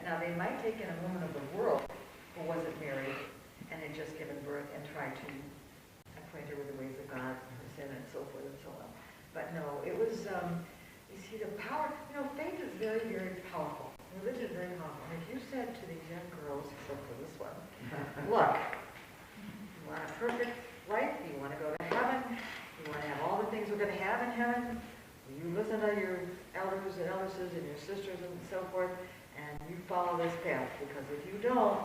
Now, they might take in a woman of the world who wasn't married and had just given birth and try to acquaint her with the ways of God and her sin and so forth and so on. But no, it was, you see, the power, faith is very, very powerful. Religion is very powerful. And if you said to these young girls, except for this one, look, you want a perfect life, you want to go to heaven, you want to have all the things we're going to have in heaven, you listen to your elders and eldresses and your sisters and so forth, and you follow this path, because if you don't,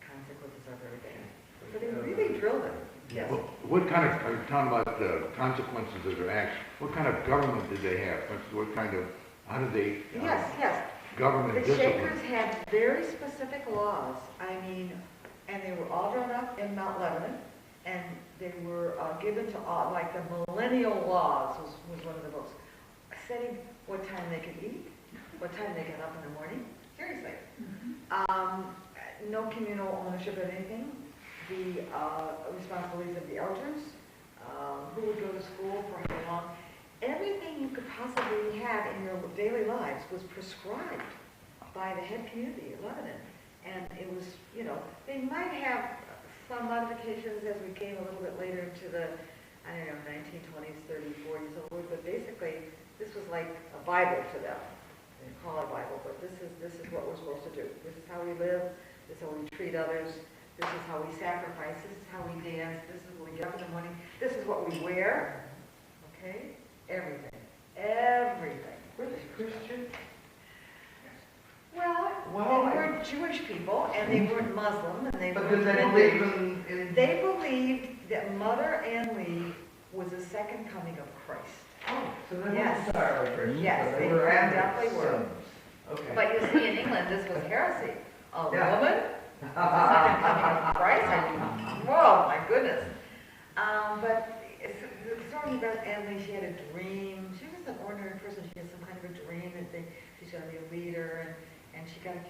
consequences are very bad. So they really drilled it. Yes. Well, what kind of, are you talking about the consequences of their acts? What kind of government did they have? What kind of, how did they yes. government The discipline? Shakers had very specific laws. I mean, and they were all drawn up in Mount Lebanon, and they were given to all, like the Millennial Laws was one of the books, setting what time they could eat, what time they got up in the morning. Seriously. No communal ownership of anything. The responsibilities of the elders, who would go to school for how long. Everything you could possibly have in your daily lives was prescribed by the head community of Lebanon. And it was, they might have some modifications as we came a little bit later into the, 1920s, 30s, 40s, but basically this was like a Bible to them. They didn't call it a Bible, but this is what we're supposed to do. This is how we live. This is how we treat others. This is how we sacrifice. This is how we dance. This is what we get up in the morning. This is what we wear. Okay? Everything. Everything. Were they Christian? Well, they weren't Jewish people, and they weren't Muslim, and they But weren't did they believe in... They believed that Mother Ann Lee was the second coming of Christ. Oh, so they Yes. weren't entirely Christian. Yes, but they were definitely were. sons. Okay. But you see, in England, this was heresy. A Yeah. woman? The second coming of Christ? Whoa, my goodness. But the story about Anne Lee, she had a dream. She was an ordinary person. She had some kind of a dream that she's going to be a leader, and she got a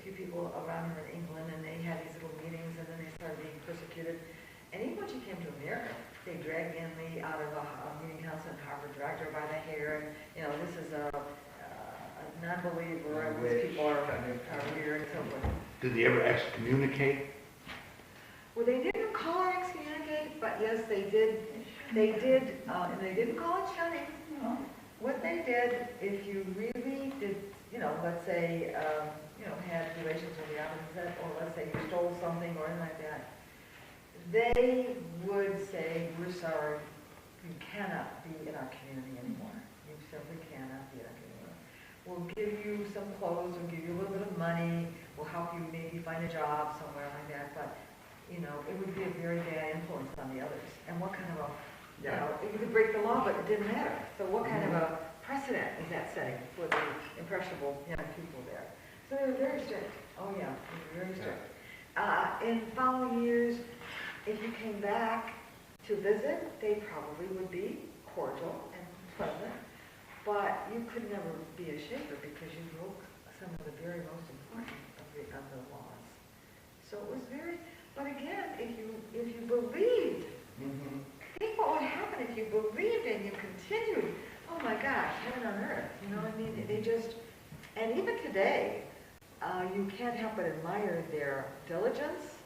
few people around her in England, and they had these little meetings, and then they started being persecuted. And even when she came to America, they dragged Anne Lee out of a meeting house in Harvard, dragged her by the hair, and this is a non-believer, and these people are weird and so forth. Did they ever excommunicate? Well, they didn't call it excommunicate, but yes, they did. They did, and they didn't call it shunning. What they did, if you really did, let's say, had relations with the opposite, or let's say you stole something or anything like that, they would say, we're sorry, you cannot be in our community anymore. You simply cannot be in our community. We'll give you some clothes, we'll give you a little bit of money, we'll help you maybe find a job somewhere like that, but it would be a very bad influence on the others. And what kind of you could break the law, but it didn't matter. So what kind of a precedent is that setting for the impressionable young people there? So they were very strict. Oh yeah, they were very strict. In following years, if you came back to visit, they probably would be cordial and pleasant, but you could never be a Shaker because you broke some of the very most important of the laws. So it was very, but again, if you believed, think what would happen if you believed and you continued. Oh my gosh, heaven on earth. They just, and even today, you can't help but admire their diligence,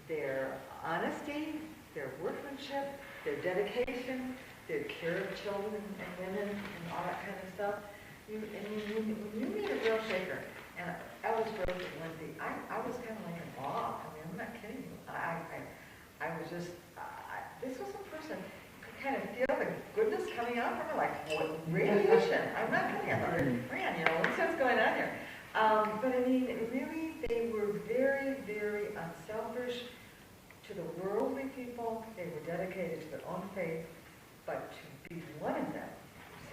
their honesty, their workmanship, their dedication, their care of children and women and all that kind of stuff. When you meet a real Shaker, and I was Rose and Lindsay, I was kind of like in awe. I'm not kidding you. I was just, this was a person who could kind of feel the goodness coming out from her, like radiation. I'm not kidding. I thought, Fran, what's going on here? But really, they were very, very unselfish to the worldly people. They were dedicated to their own faith, but to be one of them,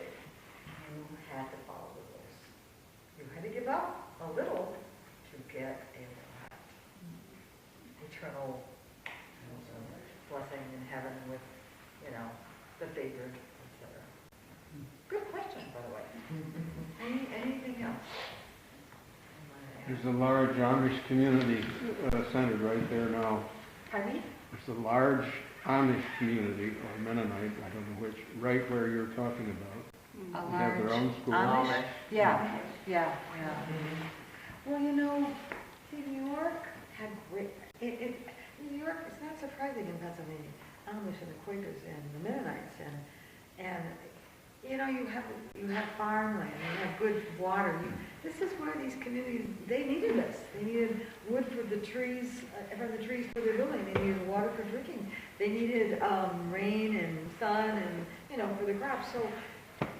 you had to follow the rules. You had to give up a little to get a lot. Eternal blessing in heaven with, the favored, etc. Good question, by the way. Anything else? There's a large Amish community centered right there now. Pardon me? There's a large Amish community, or Mennonite, I don't know which, right where you're talking about. They have their own school. Amish? Yeah. Well, see, New York had great, New York, it's not surprising in Pennsylvania, Amish and the Quakers and the Mennonites and you have farmland, you have good water. This is where these communities, they needed this. They needed wood for the trees, for their building. They needed water for drinking. They needed rain and sun and, for the crops. So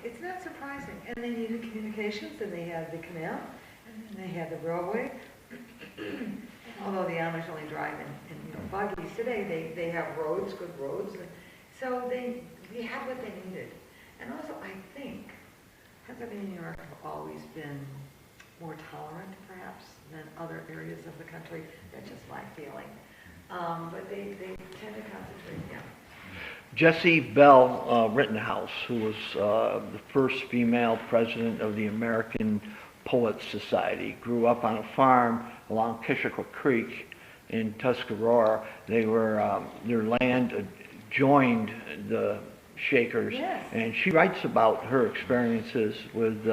it's not surprising. And they needed communications, and they had the canal, and they had the railway. Although the Amish only drive in buggies today, they have roads, good roads. So they had what they needed. And also, I think Pennsylvania and New York have always been more tolerant, perhaps, than other areas of the country. That's just my feeling. But they tend to concentrate, yeah. Jessie Bell Rittenhouse, who was the first female president of the American Poets Society, grew up on a farm along Kishikwa Creek in Tuscarora. Their land joined the Shakers, Yes. and she writes about her experiences with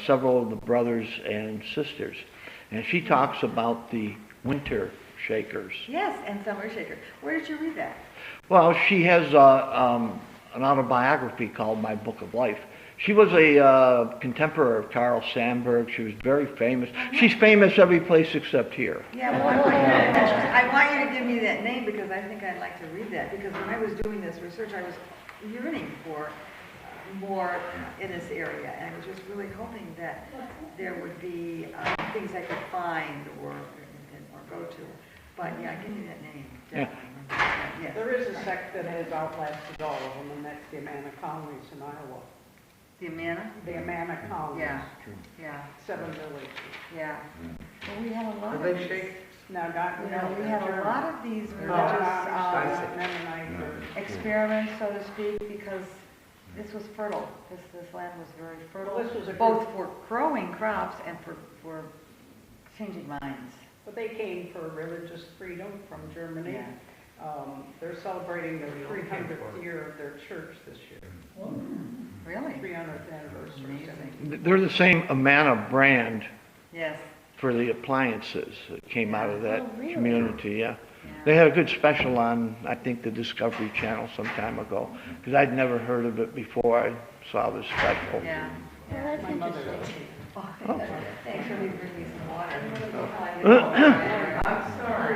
several of the brothers and sisters, and she talks about the winter Shakers. Yes, and summer Shaker. Where did you read that? Well, she has an autobiography called My Book of Life. She was a contemporary of Carl Sandburg. She was very famous. She's famous every place except here. Yeah, well, I want you to give me that name because I think I'd like to read that. Because when I was doing this research, I was yearning for more in this area. And I was just really hoping that there would be things I could find or go to. But yeah, give me that name. Definitely. Yes. There is a sect that has outlasted all of them, and that's the Amana colonies in Iowa. The Amana? The Amana colonies. Yeah. Yeah. 7 villages. Yeah. Well, we have a lot Are of they these. shake? Now, not, We have a lot of these religious experiments, so to speak, because this was fertile. This land was very fertile, Well, this was a both group- for growing crops and for changing minds. But they came for religious freedom from Germany. Yeah. They're celebrating their 300th year of their church this year. Really? 300th anniversary. Amazing. They're the same Amana brand Yes. for the appliances that came out of that Oh, really? community, yeah. Yeah. They had a good special on, I think, the Discovery Channel some time ago, because I'd never heard of it before I saw this special. Yeah. Well, that's My mother interesting. Oh, thanks for bringing me some water. I'm sorry.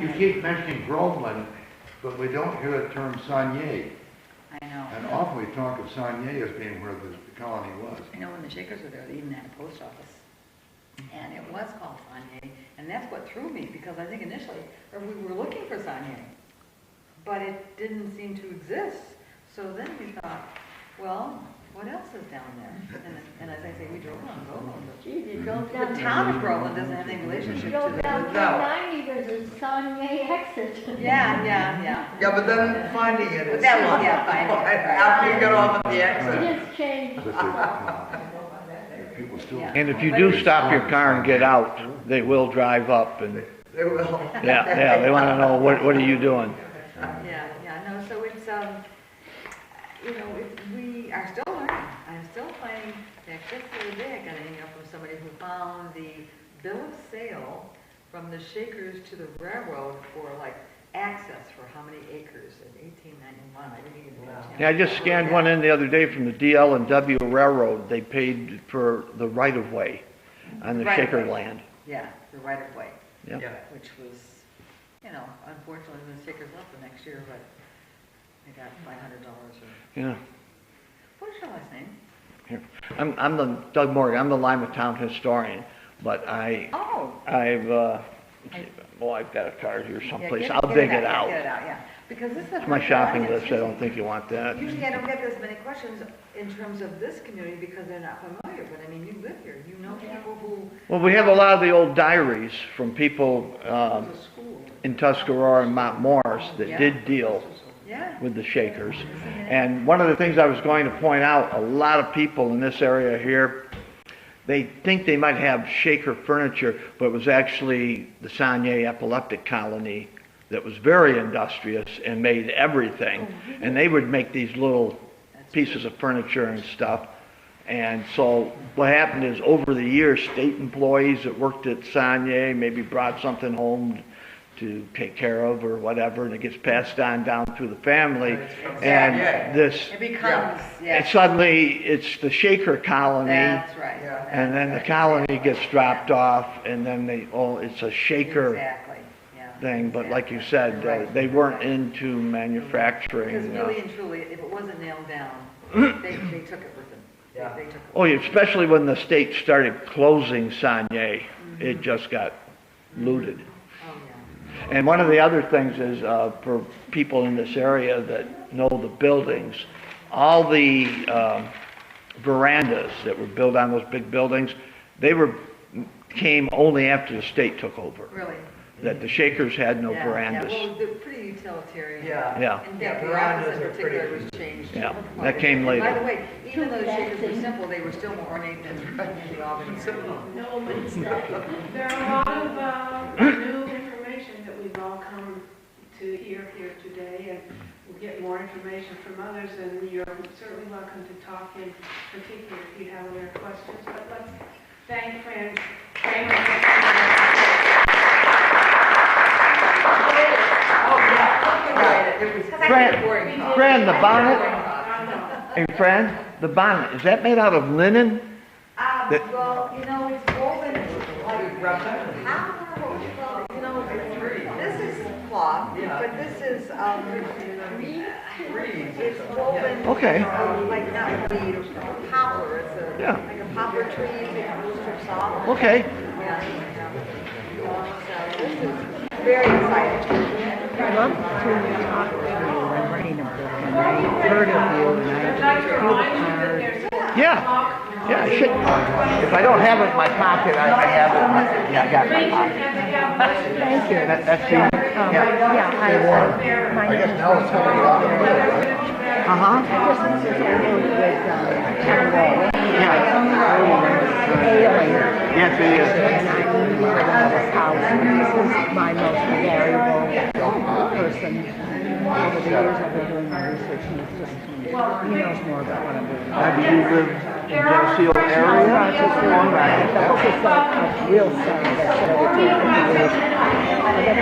You keep mentioning Groveland, but we don't hear the term Saunier. I know. And often we talk of Saunier as being where the colony was. I know when the Shakers were there, they even had a post office. And it was called Saunier. And that's what threw me, because I think initially, or we were looking for Saunier, but it didn't seem to exist. So then we thought, well, what else is down there? And as I say, we drove on Groveland. Geez, you go The down, town of Groveland doesn't have any you relationship go to down the... 1090, there's a Saunier exit. Yeah. Yeah, but then finding it is. That was- yeah, finding it. After you get off at the It exit. has changed. But people still. Yeah. And if you do stop your car and get out, they will drive up and, They will. yeah, they want to know, what are you doing? No, so it's, we are still learning. I'm still finding that just the other day I got an email from somebody who found the bill of sale from the Shakers to the railroad for like access for how many acres in 1891. I didn't even get a chance. Yeah, I just scanned one in the other day from the DL&W Railroad. They paid for the right-of-way on the Right-of-way. Shaker land. Yeah, the right of way, Yeah. Yeah. which was, unfortunately the Shakers left the next year, but they got $500 or, Yeah. what is your last name? Here. I'm the Doug Morgan. I'm the Lima Town historian, but I've got a card here someplace. I'll dig it out. Get it out, yeah. Because this is It's my shopping list. I don't think you want that. Usually I don't get this many questions in terms of this community because they're not familiar, but I mean, you live here, you know people who, Well, we have a lot of the old diaries from people in Tuscarora and Mount Morris that Yeah. did deal yeah. with the Shakers. And one of the things I was going to point out, a lot of people in this area here, they think they might have Shaker furniture, but it was actually the Saunier epileptic colony that was very industrious and made everything. And they would make these little pieces of furniture and stuff. And so what happened is over the years, state employees that worked at Saunier maybe brought something home to take care of or whatever, and it gets passed on down through the family. And this, It becomes, and suddenly it's the Shaker colony. That's right. Yeah. And then the colony gets dropped off, and then it's a Shaker Exactly, yeah. thing. But like you Exactly. said, Right. they weren't into Because manufacturing. really and truly, if it wasn't nailed down, they took it with them. Yeah. They took it. Oh, yeah, especially when the state started closing Saunier, it just got looted. Oh, yeah. And one of the other things is, for people in this area that know the buildings, all the verandas that were built on those big buildings, came only after the state took over. Really? That the Shakers had no Yeah, verandas. Yeah, well, they're pretty utilitarian. Yeah. Yeah. In Yeah, fact, the office verandas in are particular pretty- was changed. Yeah, that came And by later. the way, even though the Shakers were simple, they were still more ornate than the Albany. No, but it's there are a lot of new information that we've all come to hear here today, and we'll get more information from others, and you're certainly welcome to talk in particular if you have other questions. But let's thank Fran Krammer. Fran, the bonnet, hey Fran, the bonnet, is that made out of linen? Well, you know, it's woven like, how, you know, this is cloth, but this is, it's woven. Okay. Like not reed or poplar, it's a, Yeah. like a poplar tree, it strips off. Okay. Yeah, so this is very exciting. I'd love to talk to Lorraine about it. I heard of you and I feel honored. Yeah. Yeah, I should. If I don't have it in my pocket, I have it. Yeah, I got it in my pocket. Thank you. That's you. Yeah. Yeah, my name is now it's coming out. Uh-huh. This is Daniel with Town Yeah. Ailing. Yes, it is. And I live in this house. And this is my most valuable person. Over the years I've been doing my research, and it's just, he knows more about what I'm doing. Now, do you live in Geneseo area? The book is a real son that's going to take 50 years. I got to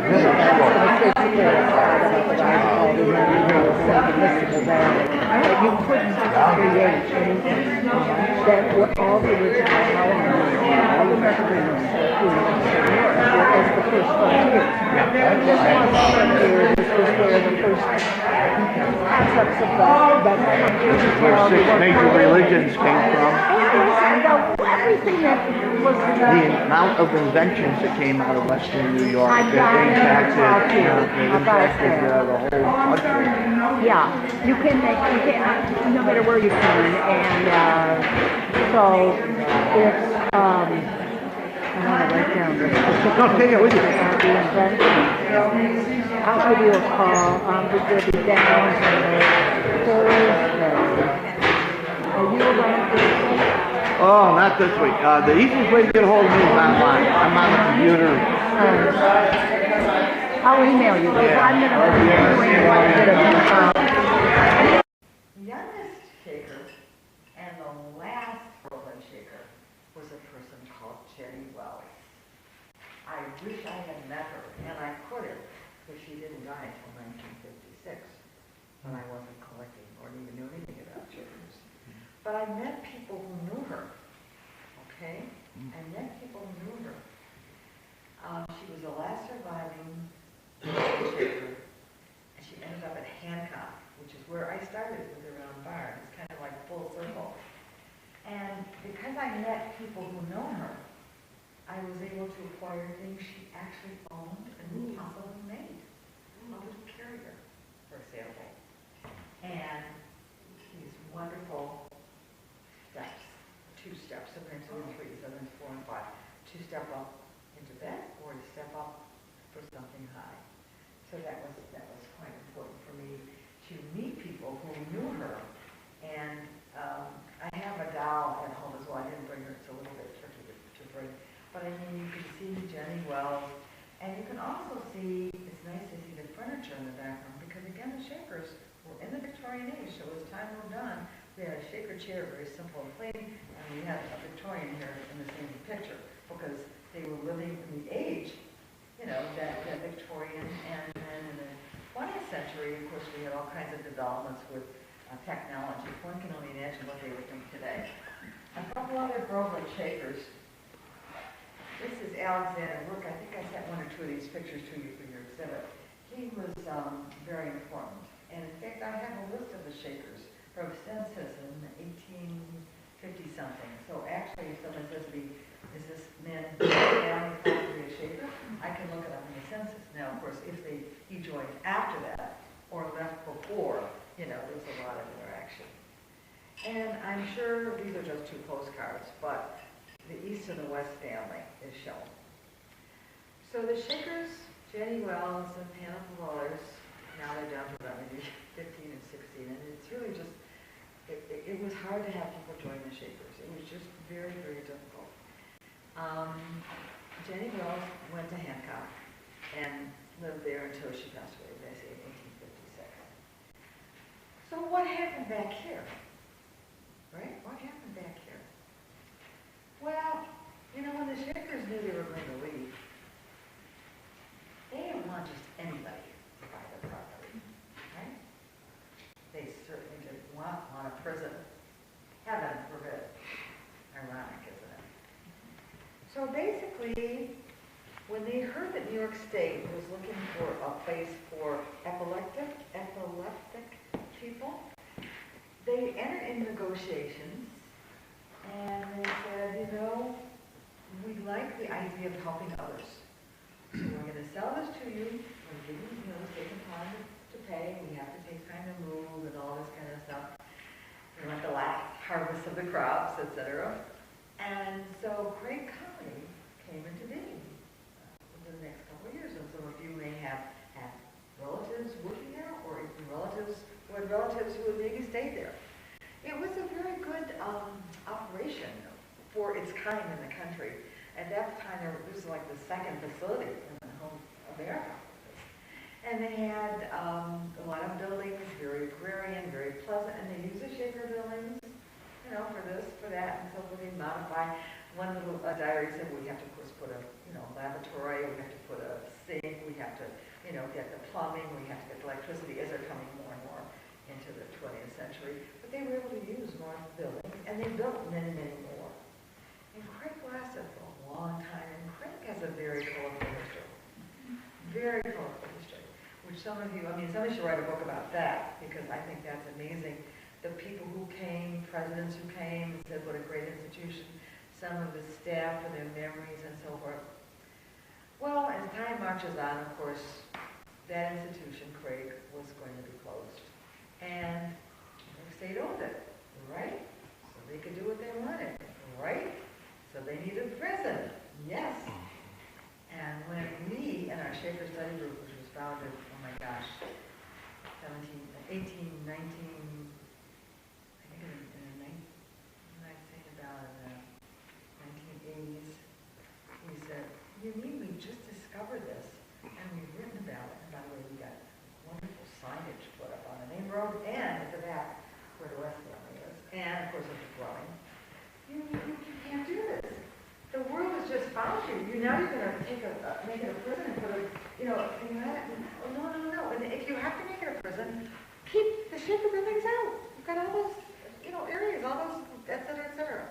think of people that it's going to stay secure about the rise of all the mystical valley. But you couldn't create anything that what all the original elements, all the references as the first frontier. This was frontier, this was where the first concepts of that Where six major religions came from. everything that was The amount of inventions that came out of Western New York that impacted the whole country. yeah, you can no matter where you turn, and so it's I want to write down this. No, take it with you. The invention. I'll give you a call. We'll be down Thursday. Are you around Thursday? Oh, not this week. The easiest way to get a hold of me is online. I'm on the computer. I'll email you. I'm going to Youngest shaker and the last Groveland shaker was a person called Jenny Wells. I wish I had met her, and I could have, but she didn't die until 1956, when I wasn't collecting or even knew anything about shakers. But I met people who knew her, okay? I met people who knew her. She was the last surviving shaker, and she ended up at Hancock, which is where I started with her on bar. It's kind of like full circle. And because I met people who know her, I was able to acquire things she actually owned and possibly made. A little carrier, for example. And these wonderful steps, 2 steps, sometimes 3, sometimes 4 and 5, to step up into bed or to step up for something high. So that was quite important for me to meet people who knew her. And I have a doll at home as well. I didn't bring her. It's a little bit tricky to bring. But I mean, you can see Jenny Wells, and you can also see, it's nice to see the furniture in the background, because again, the shakers were in the Victorian age, so as time moved on, we had a shaker chair, very simple and plain, and we had a Victorian here in the same picture, because they were living in the age, you know, that Victorian, and then in the 20th century, of course, we had all kinds of developments with technology. One can only imagine what they would think today. A couple other Groveland Shakers. This is Alexander Rook. I think I sent one or two of these pictures to you for your exhibit. He was very important. And in fact, I have a list of the Shakers from census in 1850-something. So actually, if someone says to me, is this man family possibly a Shaker? I can look it up in the census. Now, of course, if he joined after that or left before, you know, there's a lot of interaction. And I'm sure these are just two postcards, but the East and the West family is shown. So the Shakers, Jenny Wells and Hannah Flowers, now they're down to about maybe 15 and 16, and it's really just, it was hard to have people join the Shakers. It was just very, very difficult. Jenny Wells went to Hancock and lived there until she passed away, basically in 1856. So what happened back here? Right? What happened back here? Well, you know, when the Shakers knew they were going to leave, they didn't want just anybody to buy their property, right? They certainly didn't want a prison. Heaven forbid. Ironic, isn't it? So basically, when they heard that New York State was looking for a place for epileptic people, they entered into negotiations, and they said, you know, we like the idea of helping others. So we're going to sell this to you. We're going to give you, you know, take some time to pay. We have to take time to move and all this kind of stuff. We want the last harvest of the crops, etc. And so Craig County came into being in the next couple of years. And some of you may have relatives working there, or even relatives who had relatives who had maybe stayed there. It was a very good operation for its kind in the country. At that time, this was like the second facility in the whole America. And they had a lot of buildings, very agrarian, very pleasant, and they used the Shaker buildings, you know, for this, for that, and so they modify. One little diary said, we have to, of course, put a, you know, laboratory, we have to put a sink, we have to, you know, get the plumbing, we have to get the electricity, as they're coming more and more into the 20th century. But they were able to use more buildings, and they built many, many more. And Craig lasted for a long time, and Craig has a very colorful history. Very colorful history. Which some of you, I mean, somebody should write a book about that, because I think that's amazing. The people who came, presidents who came, and said what a great institution, some of the staff and their memories and so forth. Well, as time marches on, of course, that institution, Craig, was going to be closed. And the state owned it, right? So they could do what they wanted, right? So they needed a prison, yes. And when we, in our Shaker Study Group, which was founded, oh my gosh, 19, I think I'd say about the 1980s, we said, you mean we just discovered this, and we've written about it. And by the way, we got wonderful signage put up on the main road and at the back where the West Family is, and of course at the dwelling. You can't do this. The world has just found you. Now you're going to make it a prison and put a, you know, no. And if you have to make it a prison, keep the Shaker buildings out. You've got all those, you know, areas, all those, et cetera, et cetera.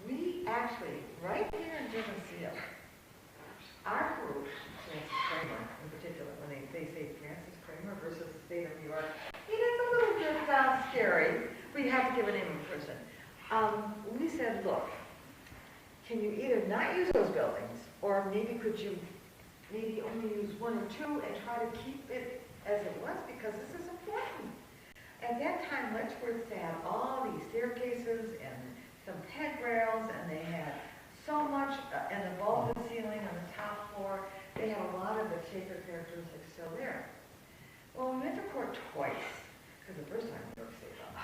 We actually, right here in Geneseo, our group, Francis Krammer in particular, when they say Francis Krammer versus the state of New York, it is a little bit scary. We have to give a name of person. We said, look, can you either not use those buildings, or maybe could you maybe only use one or two and try to keep it as it was, because this is important. At that time, Letchworth had all these staircases and some handrails, and they had so much, and the vaulted ceiling on the top floor. They had a lot of the Shaker characteristics still there. Well, we went to court twice, because the first time New York State thought,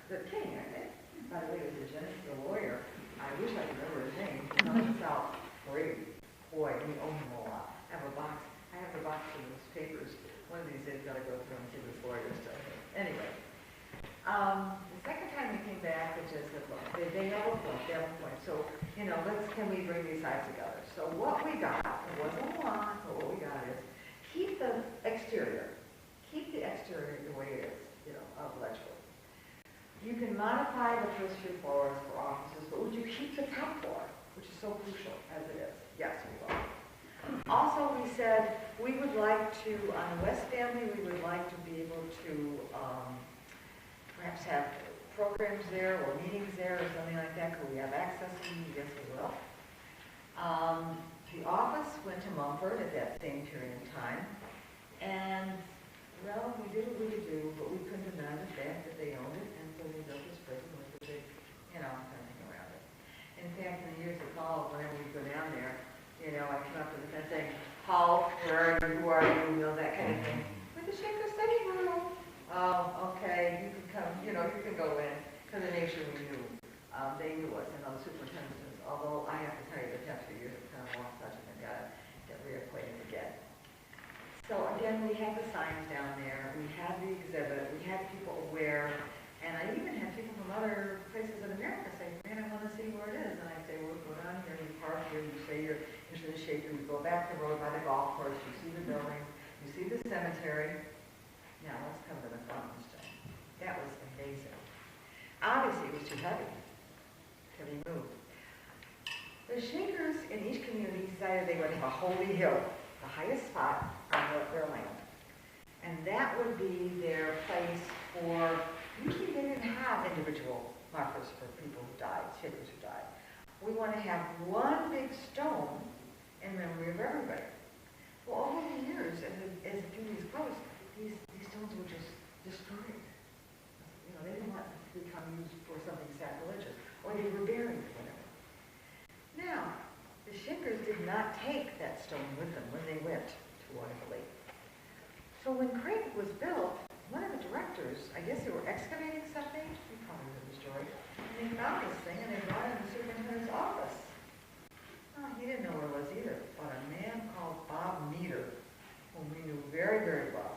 they're king, aren't they? By the way, it was a Geneseo lawyer. I wish I could remember his name. South, great boy, we owe him a lot. I have the box of those papers. One of these days, got to go through and see this lawyer stuff. Anyway, the second time we came back, it just said, look, they have a point, they have a point. So, you know, can we bring these sides together? So what we got, it wasn't a lot, but what we got is, keep the exterior the way it is, you know, of electrical. You can modify the first 2 floors for offices, but would you keep the top floor, which is so crucial as it is? Yes, we will. Also, we said we would like to, on the West family, we would like to be able to perhaps have programs there or meetings there or something like that. Could we have access to them? Yes, we will. The office went to Mumford at that same period of time. And, well, we did what we could do, but we couldn't deny the fact that they owned it, and so they built this prison with the big, you know, kind of thing around it. In fact, in the years that followed, whenever we go down there, you know, I come up to the fence saying, Paul, where are you, who are you, you know, that kind of thing. With the Shaker study room. Oh, okay, you can come, you know, you can go in, because they made sure we knew. They knew us, and all the superintendents, although I have to tell you, the past few years have kind of lost touch and got to get reacquainted again. So again, we had the signs down there, we had the exhibit, we had people aware, and I even had people from other places in America say, man, I want to see where it is. And I say, well, go down here, you park here, you say you're interested in the Shaker, you go back the road by the golf course, you see the building, you see the cemetery. Now let's come to the fountain stone. That was amazing. Obviously, it was too heavy to be moved. The Shakers in each community decided they would have a holy hill, the highest spot on their land. And that would be their place for, usually they didn't have individual markers for people who died, Shakers who died. We want to have one big stone in memory of everybody. Well, over the years, as the communities closed, these stones were just destroyed. You know, they didn't want to become used for something sacrilegious, or they were buried or whatever. Now, the Shakers did not take that stone with them when they went to Waterloo. So when Craig was built, one of the directors, I guess they were excavating something, you probably heard the story, and they found this thing and they brought it in the superintendent's office. Oh, he didn't know what it was either, but a man called Bob Meter, whom we knew very, very well,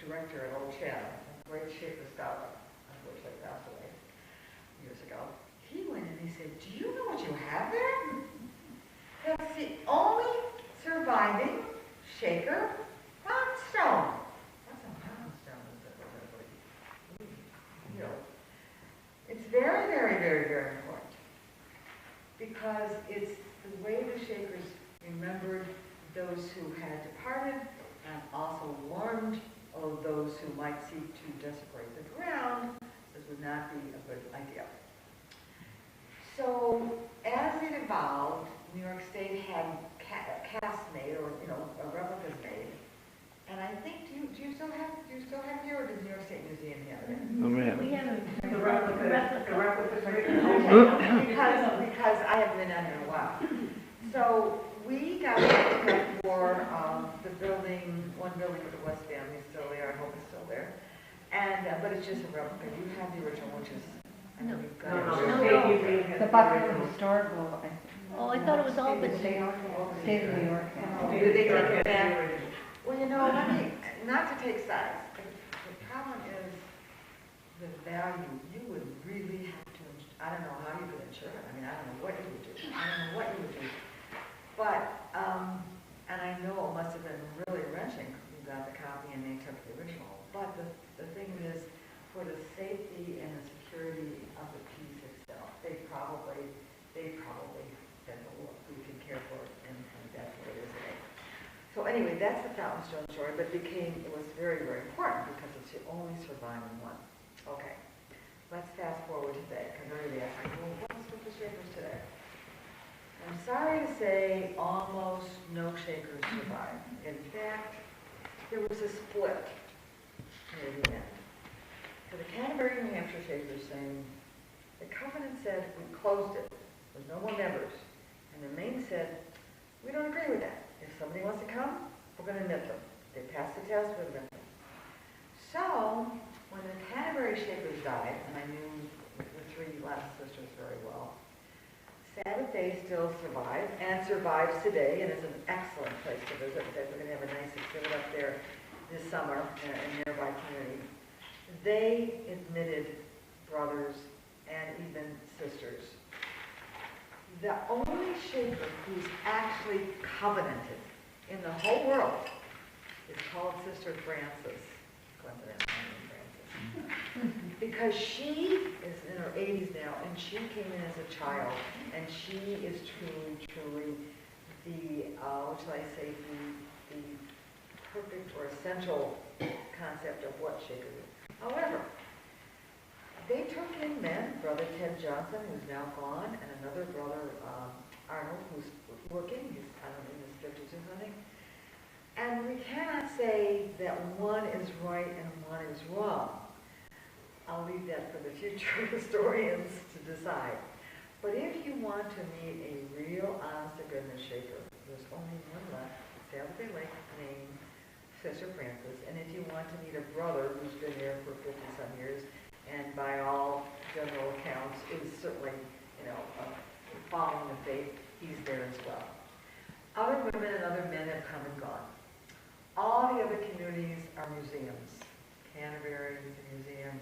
director at Old Chatham, a great Shaker scholar, unfortunately passed away years ago. He went and he said, do you know what you have there? That's the only surviving Shaker rockstone. What's a rockstone? You know, it's very, very, very, very important because it's the way the Shakers remembered those who had departed and also warned of those who might seek to desecrate the ground. This would not be a good idea. So as it evolved, New York State had casts made, or replicas made, and I think do you still have here, or does New York State Museum have it? We have The replicas. Because I haven't been down here in a while. So we got a replica for the building, one building with the West family is still there. I hope it's still there. And but it's just a replica. You have the original, which is No. The Buckner Historical, Oh, I thought it was all been State of New York. Did they take it back? Well, you know, not to take sides. The problem is the value. You would really have to. I don't know how you could insure it. I mean, I don't know what you would do. But and I know it must have been really wrenching. You got the copy and they took the original. But the thing is, for the safety and the security of the piece itself, they probably said, well, we can care for it, and that's what it is today. So anyway, that's the Fountain Stone story, but it was very, very important because it's the only surviving one. Okay, let's fast forward today, because everybody asked, well, what's with the Shakers today? I'm sorry to say, almost no Shakers survived. In fact, there was a split near the end. So the Canterbury, New Hampshire Shakers saying, the Covenant said we closed it. There's no more members. And the Maine said, we don't agree with that. If somebody wants to come, we're going to admit them. They passed the test, we'll admit them. So, when the Canterbury Shakers died, and I knew the three last sisters very well, Sabbath Day still survived, and survives today, and is an excellent place to visit. We're going to have a nice exhibit up there this summer in a nearby community. They admitted brothers, and even sisters. The only Shaker who's actually covenanted in the whole world is called Sister Frances. Because she is in her 80s now, and she came in as a child, and she is truly the, what shall I say, the perfect or essential concept of what Shaker is. However, they took in men, Brother Ted Johnson, who's now gone, and another brother, Arnold, who's working, he's, I don't know, in his 50s or something. And we cannot say that one is right and one is wrong. I'll leave that for the future historians to decide. But if you want to meet a real honest-to-goodness Shaker, there's only one left, Saturday Lake, named Sister Frances. And if you want to meet a brother who's been there for 50-some years, and by all general accounts is certainly, following the faith, he's there as well. Other women and other men have come and gone. All the other communities are museums. Canterbury is a museum,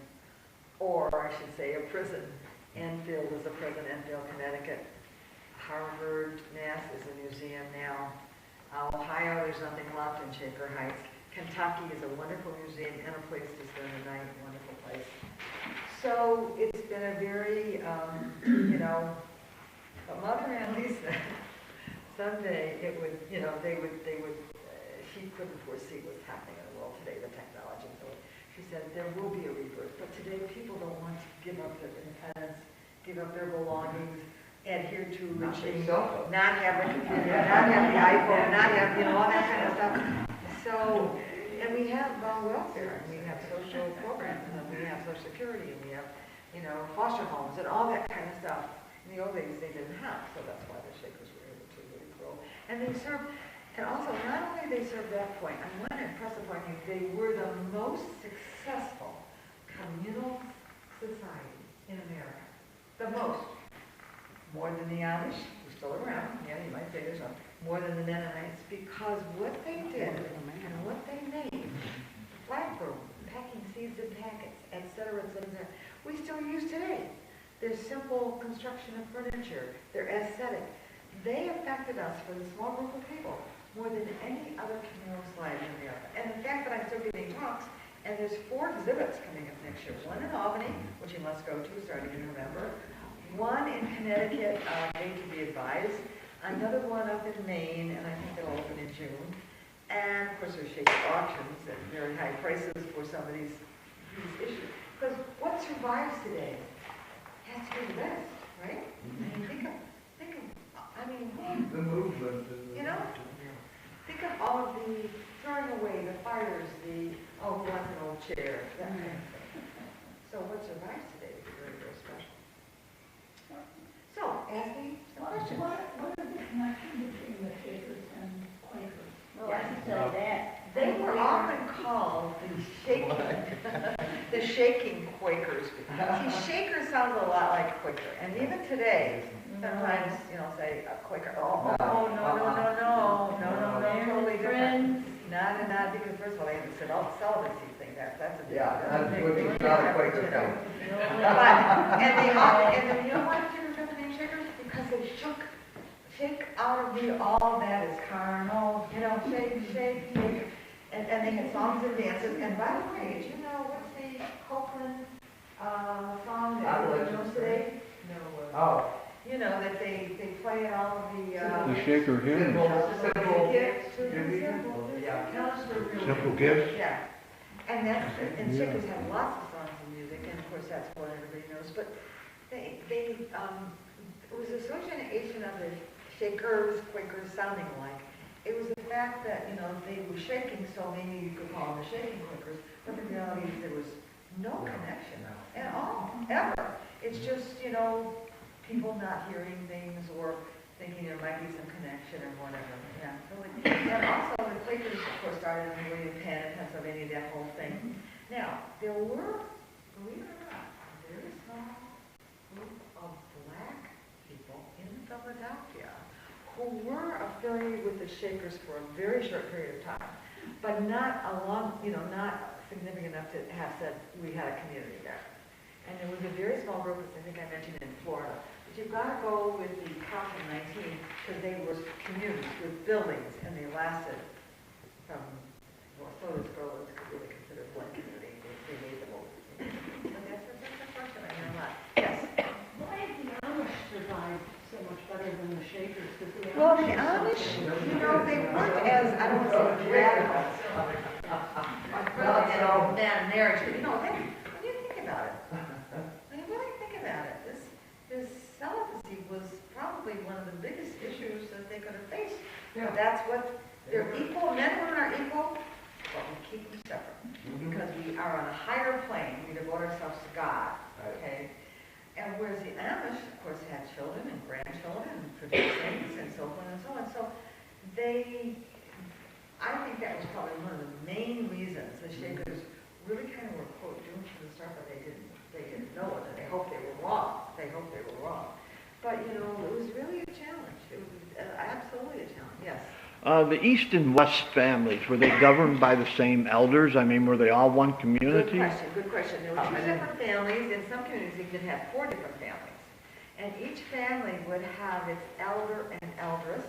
or I should say a prison. Enfield is a prison, Enfield, Connecticut. Harvard, Mass is a museum now. Ohio, there's nothing left in Shaker Heights. Kentucky is a wonderful museum and a place to spend the night, wonderful place. So it's been a very, but Mother Ann Lee said someday it would, she couldn't foresee what's happening in the world today, the technology. So she said there will be a rebirth, but today people don't want to give up their independence, give up their belongings, adhere to routine, not have the computer, not have the iPhone, not have, all that kind of stuff. So, and we have welfare, and we have social programs, and we have Social Security, and we have, foster homes, and all that kind of stuff. In the old days, they didn't have, so that's why the Shakers were able to really grow. And they served, and also, not only they served that point, I want to impress upon you, they were the most successful communal society in America. The most. More than the Amish, who's still around, yeah, you might say there's more than the Mennonites, because what they did and what they made, flag room, packing seeds in packets, etc., we still use today. Their simple construction of furniture, their aesthetic, they affected us for the small group of people more than any other communal society in America. And the fact that I'm still giving talks, and there's 4 exhibits coming up next year. One in Albany, which you must go to starting in November. One in Connecticut, made to be advised. Another one up in Maine, and I think it'll open in June. And of course there's Shaker auctions at very high prices for some of these issues. Because what survives today has to be the best, right? I mean, The movement. think of all of the throwing away, the fires, wants an old chair, that kind of thing. So what survives today is very, very special. So, ask me some questions. What is the connection between the Shakers and Quakers? Well, I can tell you that. They were often called the shaking Quakers. See, Shaker sounds a lot like Quaker, and even today, sometimes, say a Quaker, no, totally different. Not, because first of all, they have the celibacy thing, that's a big, that's not a Quaker thing. But, and you know why the Shakers got the name Shakers? Because they shake out of me all that is carnal, shake. And they had songs and dances. And by the way, did you know what's the Copeland song that everyone knows today? No. Oh. That they play in all of The Shaker hymn. Simple gifts? Yeah. And Shakers have lots of songs and music, and of course that's what everybody knows. But it was association of the Shakers, Quakers sounding alike. It was the fact that, they were shaking, so maybe you could call them the shaking Quakers, but the reality is there was no connection at all, ever. It's just, people not hearing things or thinking there might be some connection or whatever. Yeah, really. And also the Quakers, of course, started in William Penn in Pennsylvania, that whole thing. Now, there were, believe it or not, a very small group of black people in Philadelphia who were affiliated with the Shakers for a very short period of time, but not not significant enough to have said we had a community there. And there was a very small group, as I think I mentioned, in Florida. But you've got to go with the Council 19 because they were communities with buildings, and they lasted from, well, so does Groveland could really consider one community. They made the whole community. So that's a question I hear a lot. Yes? Why did the Amish survive so much better than the Shakers? Well, the Amish, you know, they weren't as, I don't want to say radical. Well, you know, marriage, but you know, when you think about it, when you really think about it, this celibacy was probably one of the biggest issues that they could have faced. Yeah. That's what, they're equal, men and women are equal, but we keep them separate. Because we are on a higher plane, we devote ourselves to God, okay? And whereas the Amish, of course, had children and grandchildren and produced things and so on and so on. So I think that was probably one of the main reasons the Shakers really kind of were, quote, doomed from the start, but they didn't know it, and they hoped they were wrong. But, you know, it was really a challenge. It was absolutely a challenge, yes. The East and West families, were they governed by the same elders? I mean, were they all one community? Good question. There were two different families. In some communities, you could have 4 different families. And each family would have its elder and eldress.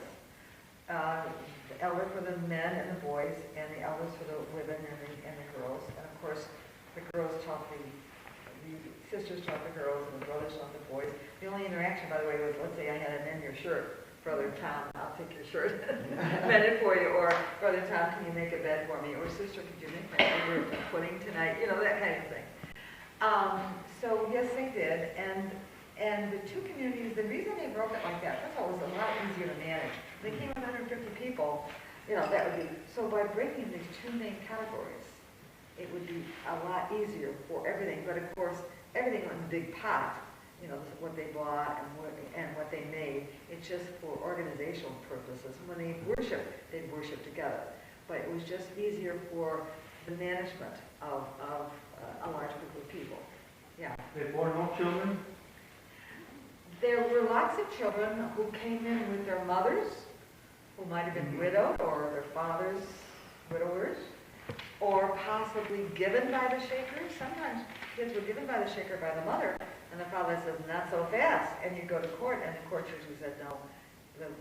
The elder for the men and the boys, and the elders for the women and the girls. And of course, the girls taught the sisters taught the girls, and the brothers taught the boys. The only interaction, by the way, was, let's say I had a mend your shirt. Brother Tom, I'll take your shirt, mend it for you. Or, Brother Tom, can you make a bed for me? Or, Sister, could you make my favorite pudding tonight? You know, that kind of thing. So, yes, they did. And the two communities, the reason they broke it like that, first of all, it was a lot easier to manage. They came with 150 people, you know, that would be, so by breaking these 2 main categories, it would be a lot easier for everything. But of course, everything went in a big pot, you know, what they bought and what they made. It's just for organizational purposes. When they they'd worship together. But it was just easier for the management of a large group of people. Yeah. They bore no children? There were lots of children who came in with their mothers, who might have been widowed, or their fathers, widowers, or possibly given by the Shakers. Sometimes kids were given by the Shaker by the mother, and the father says, not so fast. And you go to court, and the court usually said, no, the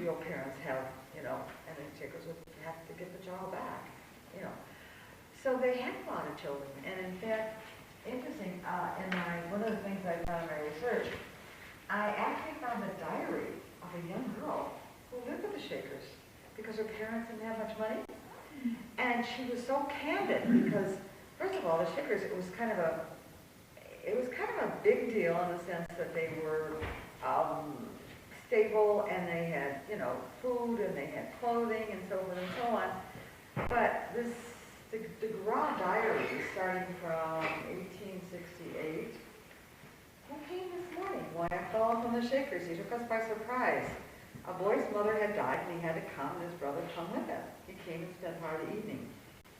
real parents have, you know, and the Shakers would have to get the child back, you know. So they had a lot of children, and in fact, interesting, one of the things I found in my research, I actually found a diary of a young girl who lived with the Shakers because her parents didn't have much money. And she was so candid because, first of all, the Shakers, it was kind of a big deal in the sense that they were stable and they had, you know, food and they had clothing and so forth and so on. But the Gras diary, starting from 1868, who came this morning? Why, a fellow from the Shakers. He took us by surprise. A boy's mother had died and he had to come and his brother come with him. He came and spent part of the evening.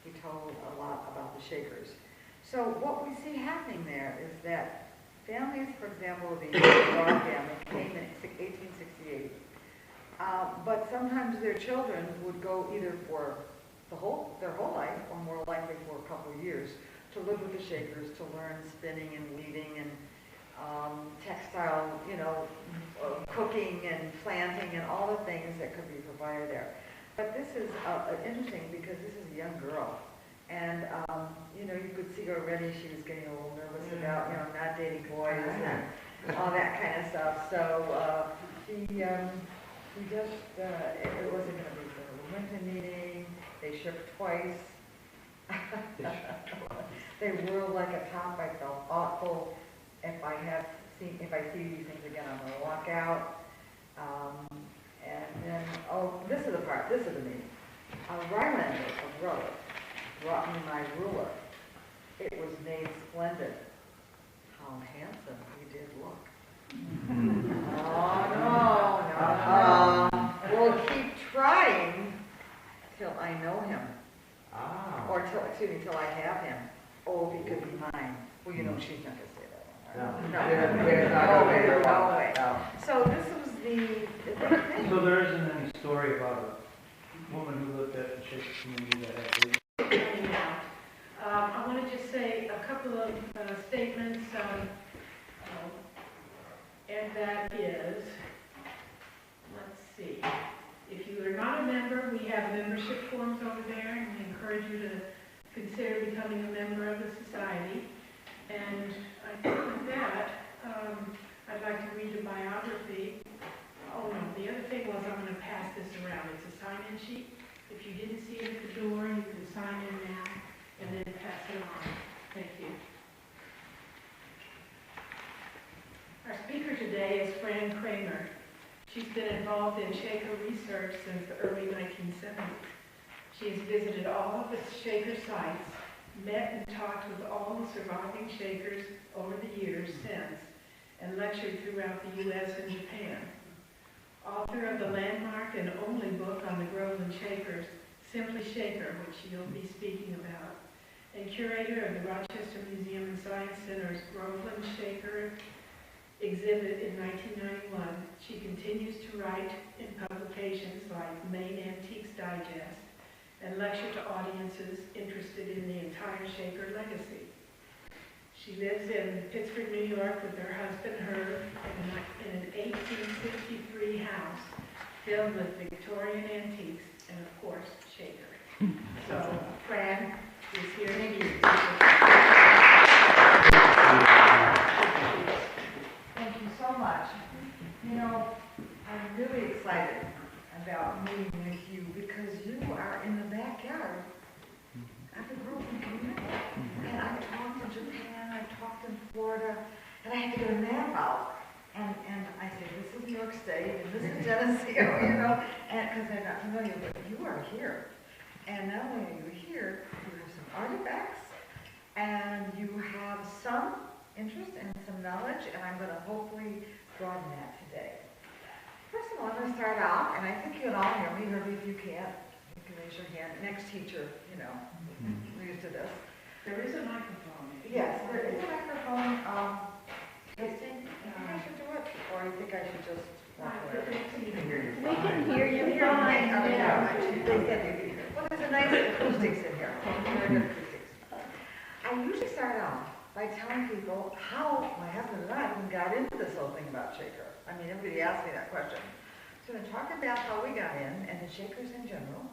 He told a lot about the Shakers. So what we see happening there is that families, for example, the Gras family came in 1868, but sometimes their children would go either for their whole life or more likely for a couple of years to live with the Shakers, to learn spinning and weaving and textile, you know, cooking and planting and all the things that could be provided there. But this is interesting because this is a young girl. And, you know, you could see already she was getting a little nervous about, you know, not dating boys and all that kind of stuff. So she just, it wasn't going to be for the winter meeting. They shipped twice. They whirled like a top. I felt awful. If I see these things again, I'm going to walk out. And then, this is the part, this is the meaning. A Rylander, a brother, brought me my ruler. It was made splendid. How handsome he did look. No. We'll keep trying till I know him. Or till I have him. Oh, if he could be mine. Well, you know, she's not going to say that. No way. So this was the thing. So there isn't any story about a woman who lived at the Shaker Community that had babies? I want to just say a couple of statements. is, let's see, if you are not a member, we have membership forms over there, and we encourage you to consider becoming a member of the society. And I think with that, I'd like to read the biography. Oh no, the other thing was I'm going to pass this around. It's a sign-in sheet. If you didn't see it at the door, you can sign in now and then pass it on. Thank you. Our speaker today is Fran Krammer. She's been involved in Shaker research since the early 1970s. She has visited all of the Shaker sites, met and talked with all the surviving Shakers over the years since, and lectured throughout the U.S. and Japan. Author of the landmark and only book on the Groveland Shakers, Simply Shaker, which she'll be speaking about, and curator of the Rochester Museum and Science Center's Groveland Shaker exhibit in 1991, she continues to write in publications like Maine Antiques Digest and lecture to audiences interested in the entire Shaker legacy. She lives in Pittsburgh, New York with her husband Herb in an 1863 house filled with Victorian antiques and, of course, Shaker. So, Fran is here to meet you. Thank you so much. You know, I'm really excited about meeting with you because you are in the backyard of the Groveland community. And I've talked in Japan, I've talked in Florida, and I had to get a map out. And I said, this is New York State, and this is Geneseo, you know, and because I'm not familiar, but you are here. And not only are you here, you have some artifacts, and you have some interest and some knowledge, and I'm going to hopefully broaden that today. First of all, I'm going to start out, and I think you can all hear me, maybe if you can't, you can raise your hand. Next teacher, you know, we're used to this. There is a microphone. Yes, there is a microphone. Testing, you think I should do it, or you think I should just walk away? We can hear you fine. Yeah. They said you could hear. Well, there's a nice acoustics in here. Very good acoustics. I usually start out by telling people how my husband and I even got into this whole thing about Shaker. I mean, everybody asks me that question. So I'm going to talk about how we got in and the Shakers in general.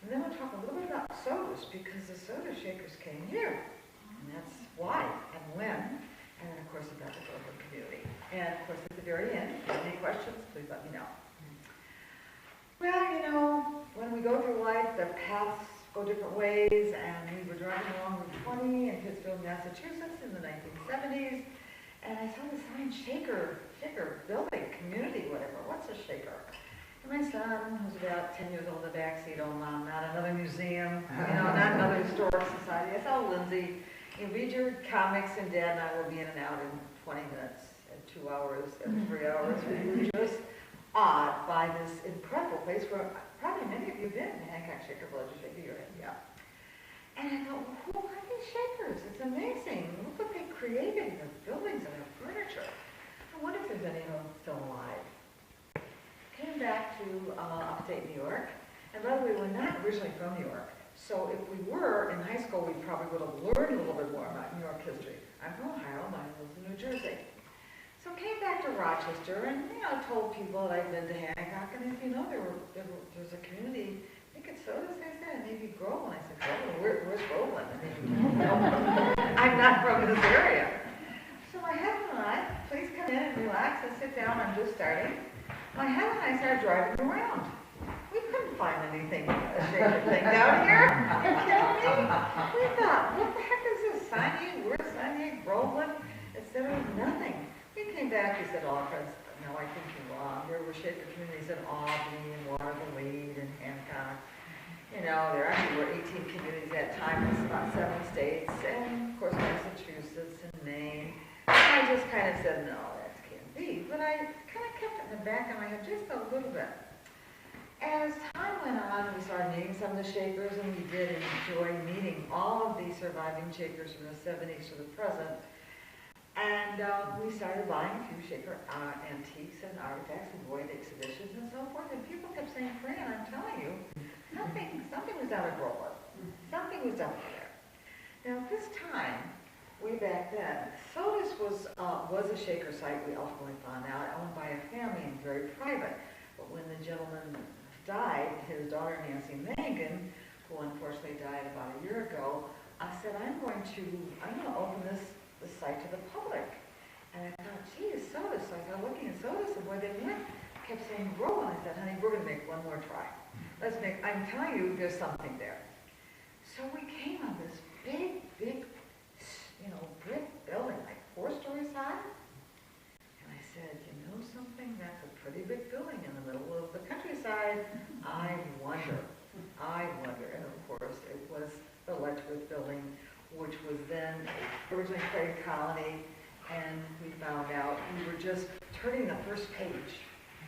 And then we'll talk a little bit about sodas, because the soda Shakers came here. And that's why and when. And then, of course, about the Groveland community. And, of course, at the very end, if you have any questions, please let me know. Well, you know, when we go through life, the paths go different ways, and we were driving along Route 20 in Pittsfield, Massachusetts in the 1970s, and I saw the sign Shaker building, community, whatever. What's a Shaker? And my son, who's about 10 years old in the backseat, oh, Mom, not another museum, you know, not another historic society. I said, oh, Lindsay, you read your comics, and Dad and I will be in and out in 20 minutes, and 2 hours, and 3 hours. We were just awed by this incredible place where probably many of you have been, Hancock Shaker Village, Shaker, you're in, yeah. And I thought, well, who are these Shakers? It's amazing. Look what they created, their buildings and their furniture. I wonder if there's any of them still alive. Came back to upstate New York, and by the way, we're not originally from New York. So if we were in high school, we probably would have learned a little bit more about New York history. I'm from Ohio, mine lives in New Jersey. So I came back to Rochester and, you know, told people that I'd been to Hancock, and if you know, there's a community, I think it's sodas, they said, and maybe Groveland. I said, Groveland? Where's Groveland? I mean, I'm not from this area. So my husband and I, please come in and relax and sit down, I'm just starting. My husband and I started driving around. We couldn't find anything, a Shaker thing down here. Are you kidding me? We thought, what the heck is this? Sinai? Where's Sinai? Groveland? There was nothing. We came back, we said, oh, friends, no, I think you're wrong. There were Shaker communities in Albany and Waterville and Hancock. You know, there actually were 18 communities at that time. It was about 7 states. And, of course, Massachusetts and Maine. And I just kind of said, no, that can't be. But I kind of kept it in the back of my head just a little bit. As time went on, we started meeting some of the Shakers, and we did enjoy meeting all of these surviving Shakers from the 70s to the present. And we started buying a few Shaker antiques and artifacts and void exhibitions and so forth. And people kept saying, Fran, I'm telling you, something was out of Groveland. Something was out there. Now, at this time, way back then. Sodas was a Shaker site, we ultimately found out, owned by a family and very private. But when the gentleman died, his daughter Nancy Mangan, who unfortunately died about a year ago, I said, I'm going to open this site to the public. And I thought, geez, sodas. So I started looking at sodas and where they went. Kept saying Groveland. I said, honey, we're going to make one more try. I'm telling you, there's something there. So we came on this big, brick building, like 4 stories high. And I said, you know something? That's a pretty big building in the middle of the countryside. I wonder. And of course, it was the Letchworth building, which was then originally Craig Colony. And we found out we were just turning the first page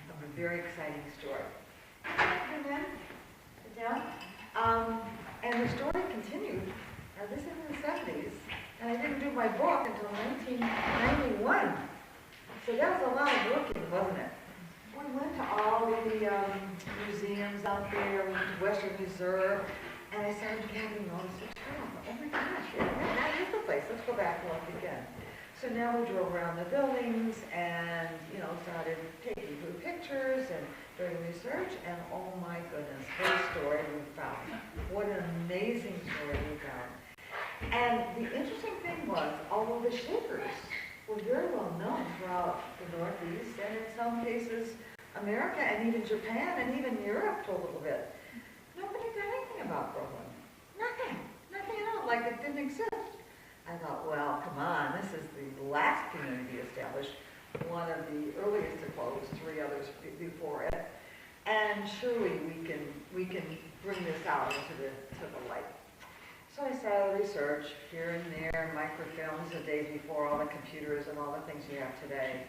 of a very exciting story. And then, sit down. And the story continued. Now this is in the 70s, and I didn't do my book until 1991. So that was a lot of working, wasn't it? We went to all the museums out there, we went to Western Reserve, and I started gathering all this material. Oh my gosh, that is the place. Let's go back and look again. So now we drove around the buildings and, started taking good pictures and doing research, and oh my goodness, what a story we found. What an amazing story we found. And the interesting thing was, although the Shakers were very well known throughout the Northeast, and in some cases, America, and even Japan, and even Europe to a little bit, nobody did anything about Groveland. Nothing at all, like it didn't exist. I thought, well, come on, this is the last community established, one of the earliest to close, 3 others before it, and surely we can bring this out to the light. So I started research here and there, microfilms the days before all the computers and all the things you have today.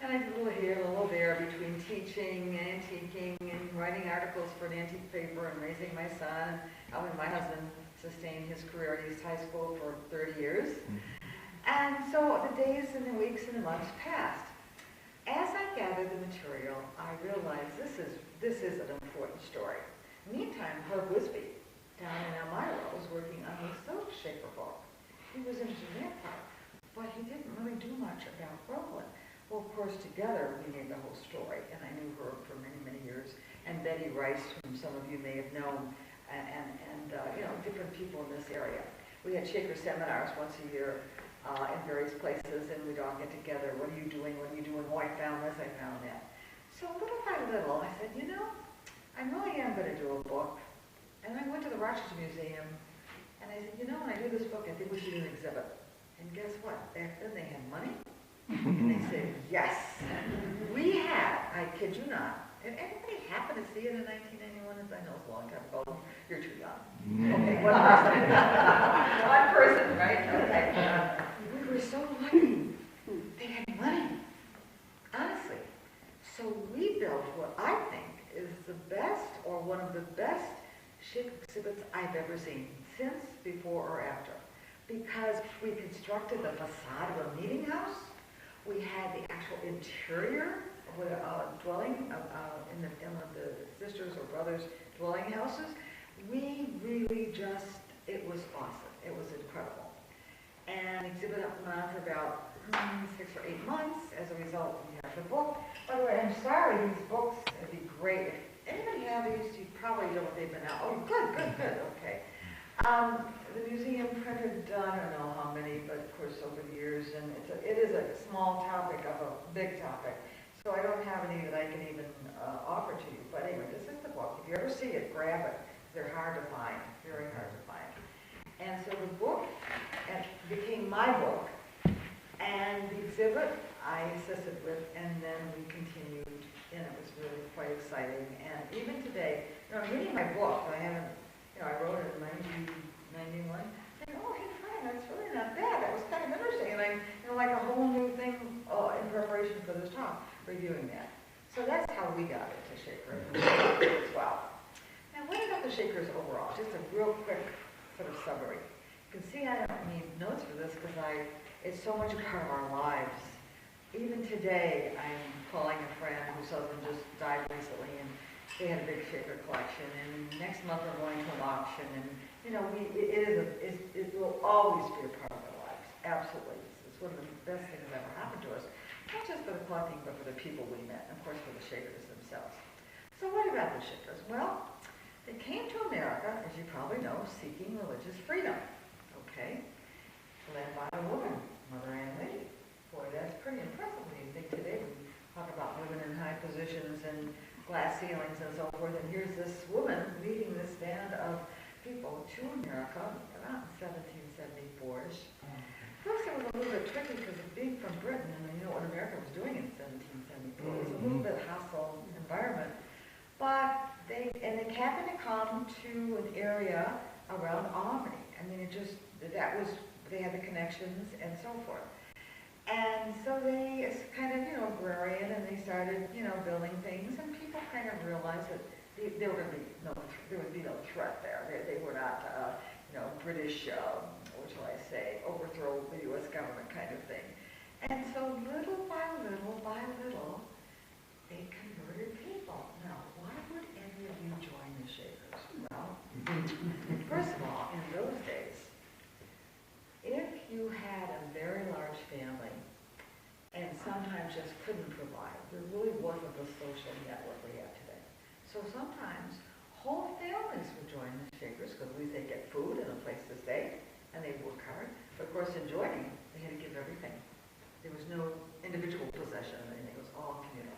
And I did a little here, a little there, between teaching and antiquing and writing articles for an antique paper and raising my son, and helping my husband sustain his career at East High School for 30 years. And so the days and the weeks and the months passed. As I gathered the material, I realized this is an important story. Meantime, Herb Wisby, down in Elmira, was working on his Soap Shaker book. He was interested in that part, but he didn't really do much about Groveland. Well, of course, together we made the whole story, and I knew Herb for many, many years, and Betty Rice, whom some of you may have known, and different people in this area. We had Shaker seminars once a year in various places, and we'd all get together. What are you doing? What are you doing? Oh, I found this, I found that. So little by little, I said, I really am going to do a book. And I went to the Rochester Museum, and I said, when I do this book, I think we should do an exhibit. And guess what? Back then they had money. And they said, yes. We had, I kid you not, did anybody happen to see it in 1991? I know it's a long time ago. You're too young. Okay, one person. One person, right? Okay. We were so lucky. They had money. Honestly. So we built what I think is the best, or one of the best, Shaker exhibits I've ever seen, since, before, or after. Because we constructed the facade of a meeting house. We had the actual interior of a dwelling in one of the sisters' or brothers' dwelling houses. We really it was awesome. It was incredible. And the exhibit went on for about 6 or 8 months. As a result, we have the book. By the way, I'm sorry, these books would be great. If anybody have these, you probably know what they've been out. Oh, good, okay. The museum printed, I don't know how many, but of course over the years, and it is a small topic of a big topic. So I don't have any that I can even offer to you. But anyway, this is the book. If you ever see it, grab it. They're hard to find, very hard to find. And so the book became my book, and the exhibit I assisted with, and then we continued, and it was really quite exciting. And even today, I'm reading my book, I haven't, I wrote it in 1991, saying, oh, hey, Fran, that's really not bad. That was kind of interesting. And I'm, like a whole new thing in preparation for this talk, reviewing that. So that's how we got into Shaker as well. Now, what about the Shakers overall? Just a real quick sort of summary. You can see I don't need notes for this because it's so much a part of our lives. Even today, I'm calling a friend whose husband just died recently, and they had a big Shaker collection. And next month we're going to an auction, and it will always be a part of our lives. absolutely. It's one of the best things that ever happened to us, not just for the collecting, but for the people we met, and of course for the Shakers themselves. So what about the Shakers? Well, they came to America, as you probably know, seeking religious freedom, okay? Led by a woman, Mother Ann Lee. Boy, that's pretty impressive when you think today we talk about women in high positions and glass ceilings and so forth, and here's this woman leading this band of people to America around 1774-ish. First, it was a little bit tricky because of being from Britain, and you know what America was doing in 1774. It was a little bit hostile environment. But they happened to come to an area around Albany. I mean, they had the connections and so forth. And so they kind of, agrarian, and they started, building things, and people kind of realized that there would be no threat there. They were not, British, what shall I say, overthrow the U.S. government kind of thing. And so little by little, they converted people. Now, why would any of you join the Shakers? Well, first of all, in those days, if you had a very large family and sometimes just couldn't provide, there really wasn't the social network we have today. So sometimes whole families would join the Shakers because at least they get food and a place to stay, and they work hard. But of course, in joining, they had to give everything. There was no individual possession, and it was all communal.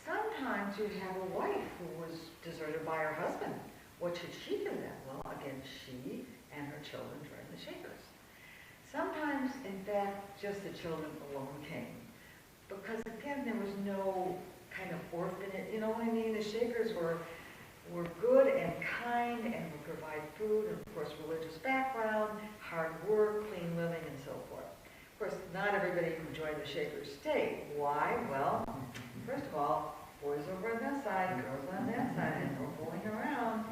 Sometimes you'd have a wife who was deserted by her husband. What should she do then? Well, again, she and her children joined the Shakers. Sometimes, in fact, just the children alone came. Because again, there was no kind of orphanage, you know what I mean? The Shakers were good and kind and would provide food and, of course, religious background, hard work, clean living, and so forth. Of course, not everybody who joined the Shakers stayed. Why? Well, first of all, boys over on this side, girls on that side, and no fooling around.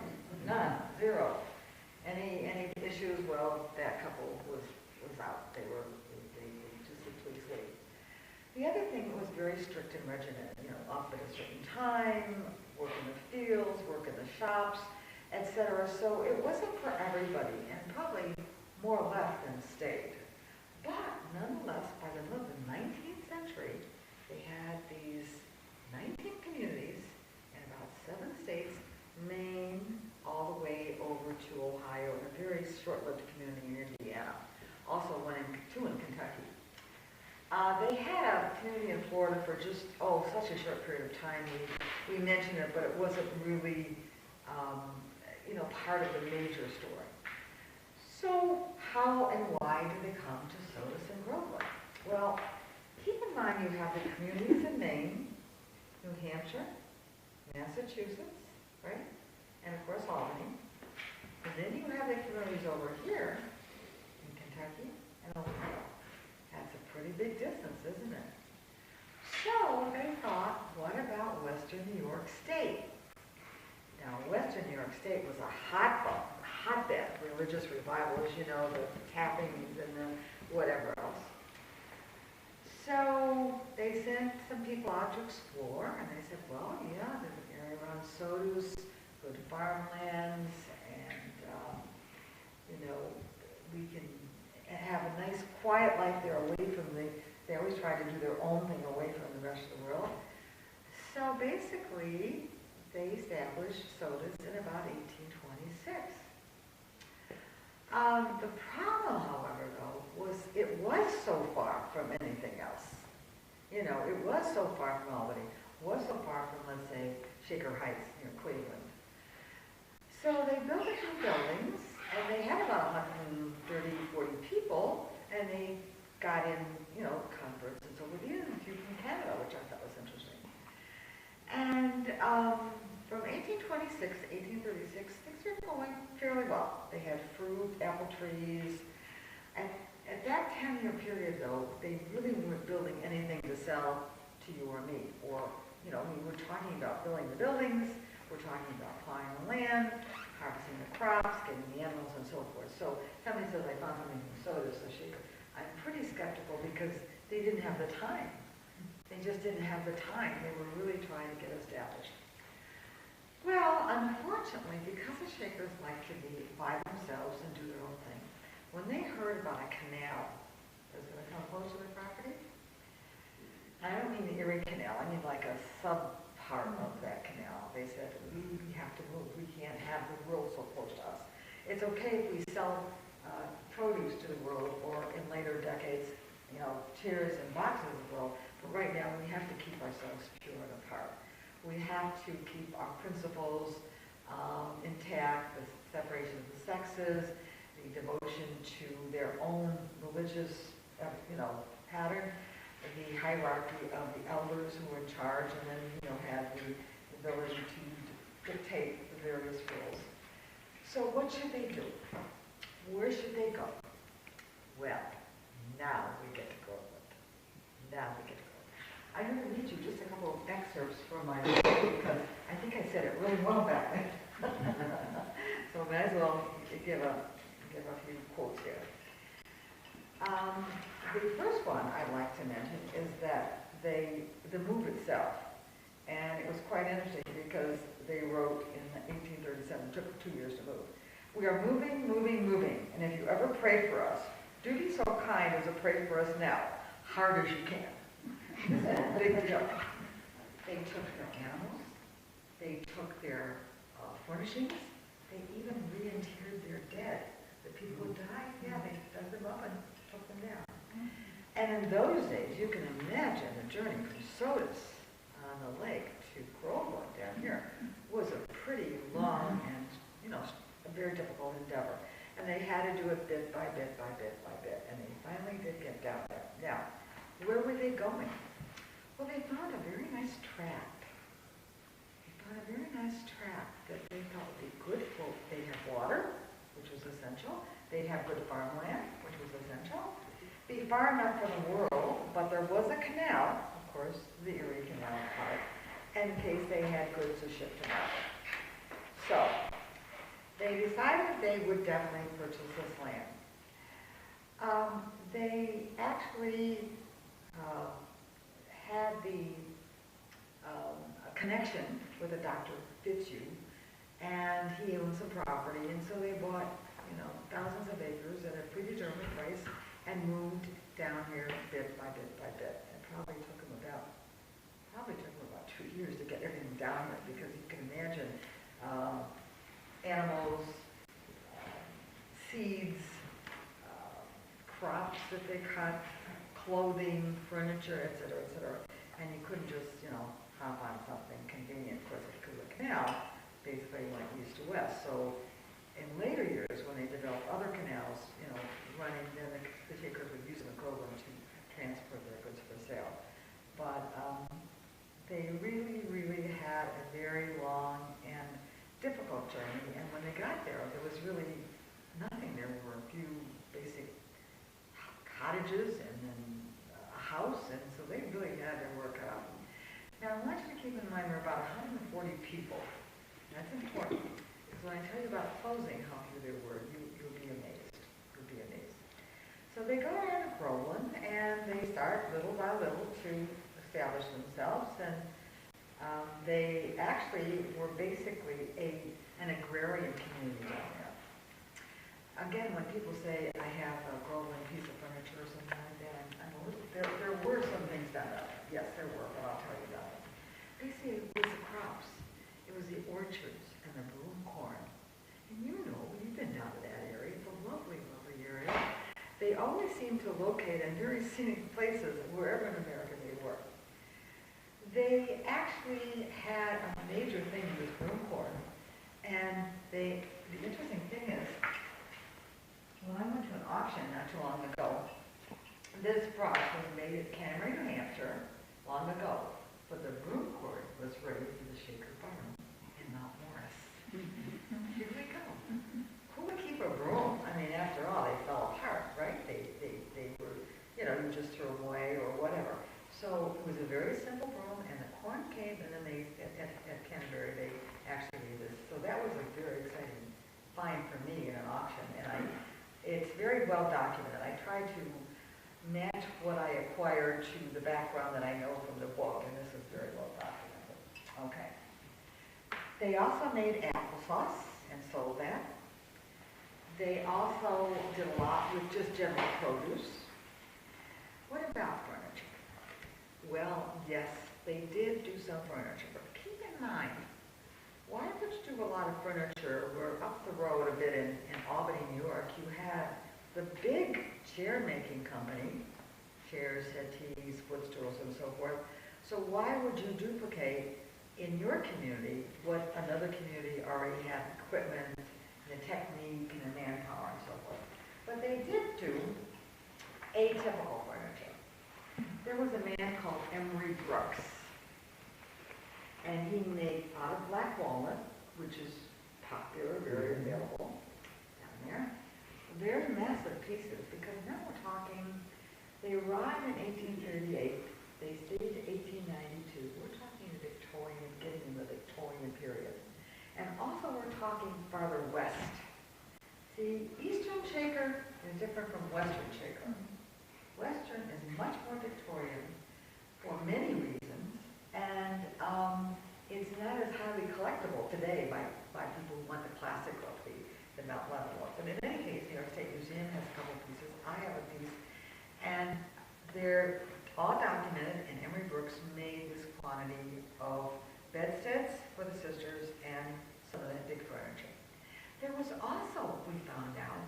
None. Zero. Any issues? Well, that couple was out. They just simply sleep. The other thing was very strict and regimented. Up at a certain time, work in the fields, work in the shops, etc. So it wasn't for everybody, and probably more left than stayed. But nonetheless, by the middle of the 19th century, they had these 19 communities in about 7 states, Maine, all the way over to Ohio, and a very short-lived community in Indiana. Also two in Kentucky. They had a community in Florida for just, such a short period of time. We mentioned it, but it wasn't really, part of the major story. So how and why did they come to Sodus and Groveland? Well, keep in mind you have the communities in Maine, New Hampshire, Massachusetts, right? And of course Albany. And then you have the communities over here in Kentucky and Ohio. That's a pretty big distance, isn't it? So they thought, what about Western New York State? Now, Western New York State was a hotbed, religious revival, as you know, the tappings and the whatever else. So they sent some people out to explore, and they said, well, yeah, there's an area around Sodus, good farmlands, and, we can have a nice quiet life there away from they always try to do their own thing away from the rest of the world. So basically, they established Sodus in about 1826. The problem, however, though, was it was so far from anything else. It was so far from Albany, was so far from, let's say, Shaker Heights near Cleveland. So they built a few buildings, and they had about 130, 40 people, and they got in, converts and so forth, even a few from Canada, which I thought was interesting. And from 1826 to 1836, things were going fairly well. They had fruit, apple trees. At that 10-year period, though, they really weren't building anything to sell to you or me. Or, we're talking about building the buildings, we're talking about plowing the land, harvesting the crops, getting the animals, and so forth. So somebody says, I found something from Sodus, a Shaker. I'm pretty skeptical because they didn't have the time. They just didn't have the time. They were really trying to get established. Well, unfortunately, because the Shakers like to be by themselves and do their own thing, when they heard about a canal is gonna come close to the property. I don't mean the Erie Canal, I mean like a sub-part of that canal. They said, we have to move, we can't have the rural so close to us. It's okay if we sell produce to the world, or in later decades, tiers and boxes of the world, but right now we have to keep ourselves pure and apart. We have to keep our principles intact, the separation of the sexes, the devotion to their own religious, pattern, the hierarchy of the elders who are in charge, and then, have the ability to dictate the various rules. So what should they do? Where should they go? Well, now we get to Groveland. Now we get to Groveland. I'm going to read you just a couple of excerpts from my book because I think I said it really well back then. So I might as well give a few quotes here. The first one I'd like to mention is that the move itself, and it was quite interesting because they wrote in 1837, took 2 years to move. We are moving, moving, moving, and if you ever pray for us, do be so kind as to pray for us now, hard as you can. This is a big deal. They took their animals, they took their furnishings, they even re-interred their dead. The people who died, they dug them up and took them down. And in those days, you can imagine the journey from Sodus on the lake to Groveland down here was a pretty long and, a very difficult endeavor. And they had to do it bit by bit by bit by bit, and they finally did get down there. Now, where were they going? Well, they found a very nice tract. They found a very nice tract that they thought would be good for, they'd have water, which was essential. They'd have good farmland, which was essential. Be far enough for the world, but there was a canal, of course, the Erie Canal part, in case they had goods to ship to market. So, they decided they would definitely purchase this land. They actually had a connection with a Dr. Fitzhugh, and he owned some property, and so they bought, thousands of acres at a predetermined price and moved down here bit by bit by bit. It probably took them about 2 years to get everything down here, because you can imagine animals, seeds, crops that they cut, clothing, furniture, etc., and you couldn't just, hop on something convenient, because the canal basically went east to west. So in later years, when they developed other canals, running, then the takers would use them in Groveland to transport their goods for sale. But they really, really had a very long and difficult journey, and when they got there, there was really nothing. There were a few basic cottages and then a house, and so they really had their work out. Now, I want you to keep in mind there are about 140 people. That's important, because when I tell you about closing, how few there were, you'll be amazed. You'll be amazed. So they go around to Groveland, and they start little by little to establish themselves, and they actually were basically an agrarian community down there. Again, when people say, I have a Groveland piece of furniture or something like that, there were some things done up there. Yes, there were, but I'll tell you about it. Basically, it was the crops. It was the orchards and the broom corn. And you've been down to that area. It's a lovely, lovely area. They always seem to locate in very scenic places wherever in America they were. They actually had a major thing with broom corn. And the interesting thing is, when I went to an auction not too long ago, this product was made at Canterbury, New Hampshire, long ago. But the broom corn was raised in the Shaker Farm in Mount Morris. Here we go. Who would keep a broom? I mean, after all, they fell apart, right? They were, you just threw them away or whatever. So it was a very simple broom, and the corn came, and then at Canterbury, they actually made this. So that was a very exciting find for me in an auction, and it's very well documented. I tried to match what I acquired to the background that I know from the book, and this is very well documented. Okay. They also made applesauce and sold that. They also did a lot with just general produce. What about furniture? Well, yes, they did do some furniture, but keep in mind, why would you do a lot of furniture? We're up the road a bit in Albany, New York. You had the big chair-making company, chairs, settees, footstools, and so forth. So why would you duplicate in your community what another community already had, equipment, and a technique, and a manpower, and so forth? But they did do atypical furniture. There was a man called Emery Brooks, and he made out of black walnut, which is popular, very available down there. Very massive pieces, because now we're talking, they arrived in 1838, they stayed to 1892. We're talking the Victorian, getting in the Victorian period. And also we're talking farther west. See, Eastern Shaker is different from Western Shaker. Western is much more Victorian for many reasons, and it's not as highly collectible today by people who want the classic look, the Mount Lebanon look. But in any case, New York State Museum has a couple pieces. I have a piece, and they're all documented, and Emery Brooks made this quantity of bedsteads for the sisters and some of that big furniture. There was also, we found out,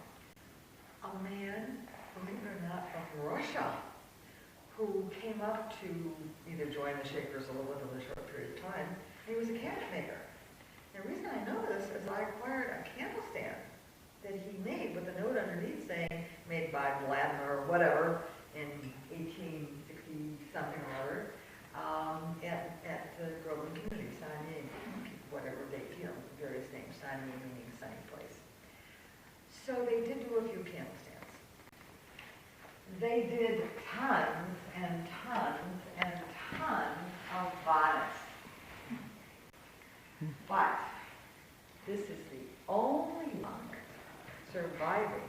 a man, believe it or not, from Russia, who came up to either join the Shakers or live within a short period of time. He was a cabinet maker. The reason I know this is I acquired a candle stand that he made with a note underneath saying, made by Vladimir or whatever in 1860-something or other, at the Groveland Community, signing, whatever they, various names, signing meaning signing place. So they did do a few candle stands. They did tons and tons and tons of bonnets. But this is the only one surviving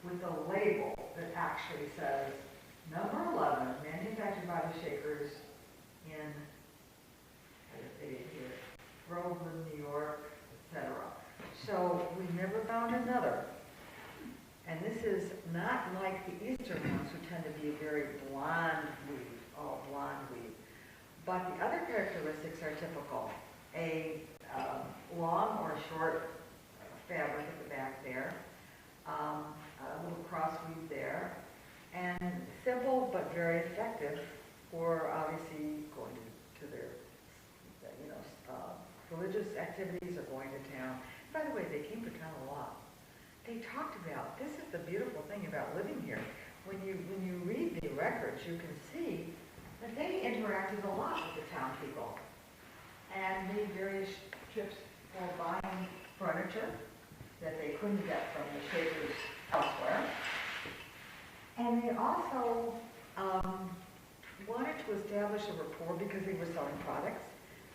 with a label that actually says number 11, manufactured by the Shakers in, Groveland, New York, etc. So we never found another. And this is not like the Eastern ones, who tend to be a very blonde weave, all blonde weave. But the other characteristics are typical. A long or short fabric at the back there, a little cross weave there, and simple but very effective for obviously going to their, religious activities or going to town. By the way, they came to town a lot. They talked about, this is the beautiful thing about living here. When you read the records, you can see that they interacted a lot with the town people and made various trips for buying furniture that they couldn't get from the Shakers elsewhere. And they also wanted to establish a rapport because they were selling products,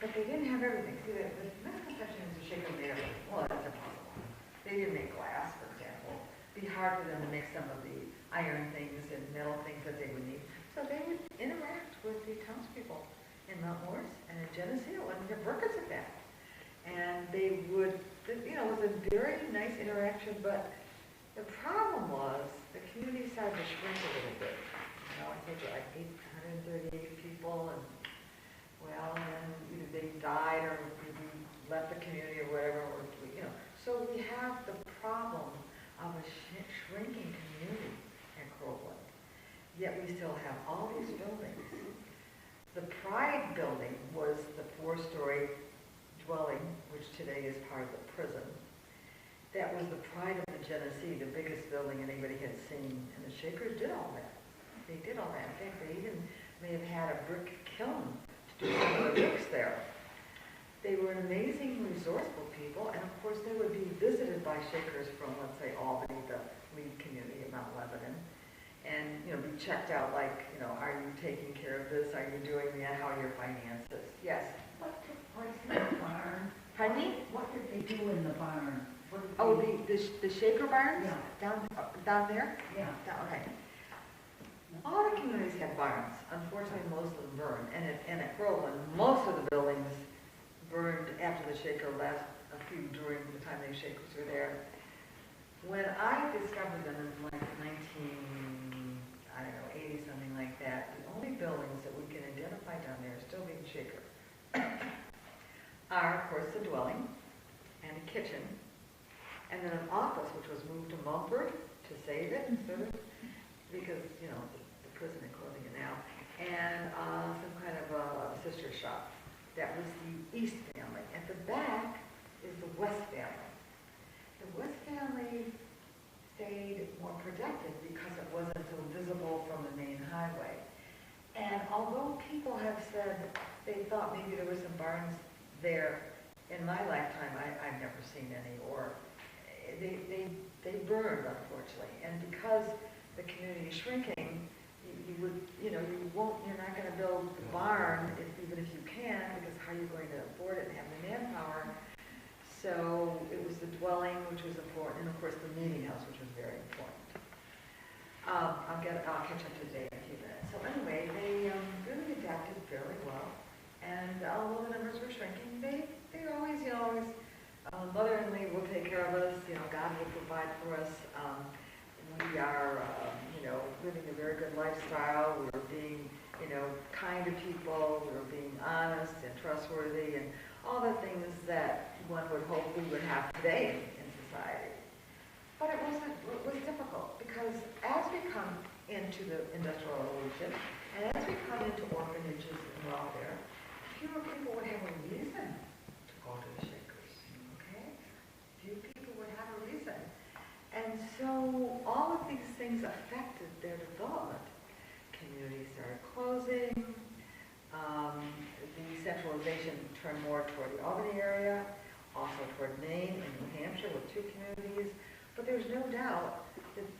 but they didn't have everything. See, the misconception is the Shaker made everything. Well, that's impossible. They didn't make glass, for example. It'd be hard for them to make some of the iron things and metal things that they would need. So they would interact with the townspeople in Mount Morris and in Geneseo and get workers at that. And they would, it was a very nice interaction, but the problem was the community started to shrink a little bit. I think like 838 people, and well, and then either they died or maybe left the community or whatever, So we have the problem of a shrinking community in Groveland, yet we still have all these buildings. The Pride building was the 4-story dwelling, which today is part of the prison. That was the pride of the Geneseo, the biggest building anybody had seen, and the Shakers did all that. They did all that. In fact, they even may have had a brick kiln to do some of the bricks there. They were an amazing, resourceful people, and of course they would be visited by Shakers from, let's say, Albany, the lead community of Mount Lebanon, and be checked out like, are you taking care of this? Are you doing that? How are your finances? Yes. What took place in the barn? Pardon me? What did they do in the barn? Oh, the Shaker barns? Yeah. Down there? Yeah. Okay. All the communities had barns. Unfortunately, most of them burned. And at Groveland, most of the buildings burned after the Shaker left, a few during the time the Shakers were there. When I discovered them in like 80 that the only buildings that we can identify down there, still being Shaker, are, of course, the dwelling and a kitchen, and then an office, which was moved to Mumford to save it, sort of, because, you know, the prison and closing it now, and some kind of a sister shop. That was the East family. At the back is the West family. The West family stayed more protected because it wasn't so visible from the main highway. And although people have said they thought maybe there were some barns there, in my lifetime, I've never seen any, or they burned, unfortunately. And because the community is shrinking, you're not going to build the barn, even if you can, because how are you going to afford it and have the manpower? So it was the dwelling, which was important, and of course the meeting house, which was very important. I'll catch up to today in a few minutes. So anyway, they really adapted fairly well, and although the numbers were shrinking, they always, Mother and Lee will take care of us. God will provide for us. We are, living a very good lifestyle. We were being, kind to people. We were being honest and trustworthy, and all the things that one would hope we would have today in society. But it was difficult, because as we come into the Industrial Revolution, and as we come into orphanages and welfare, fewer people would have a reason to go to the Shakers, okay? Few people would have a reason. And so all of these things affected their development. Communities started closing. The centralization turned more toward the Albany area, also toward Maine and New Hampshire with 2 communities. But there's no doubt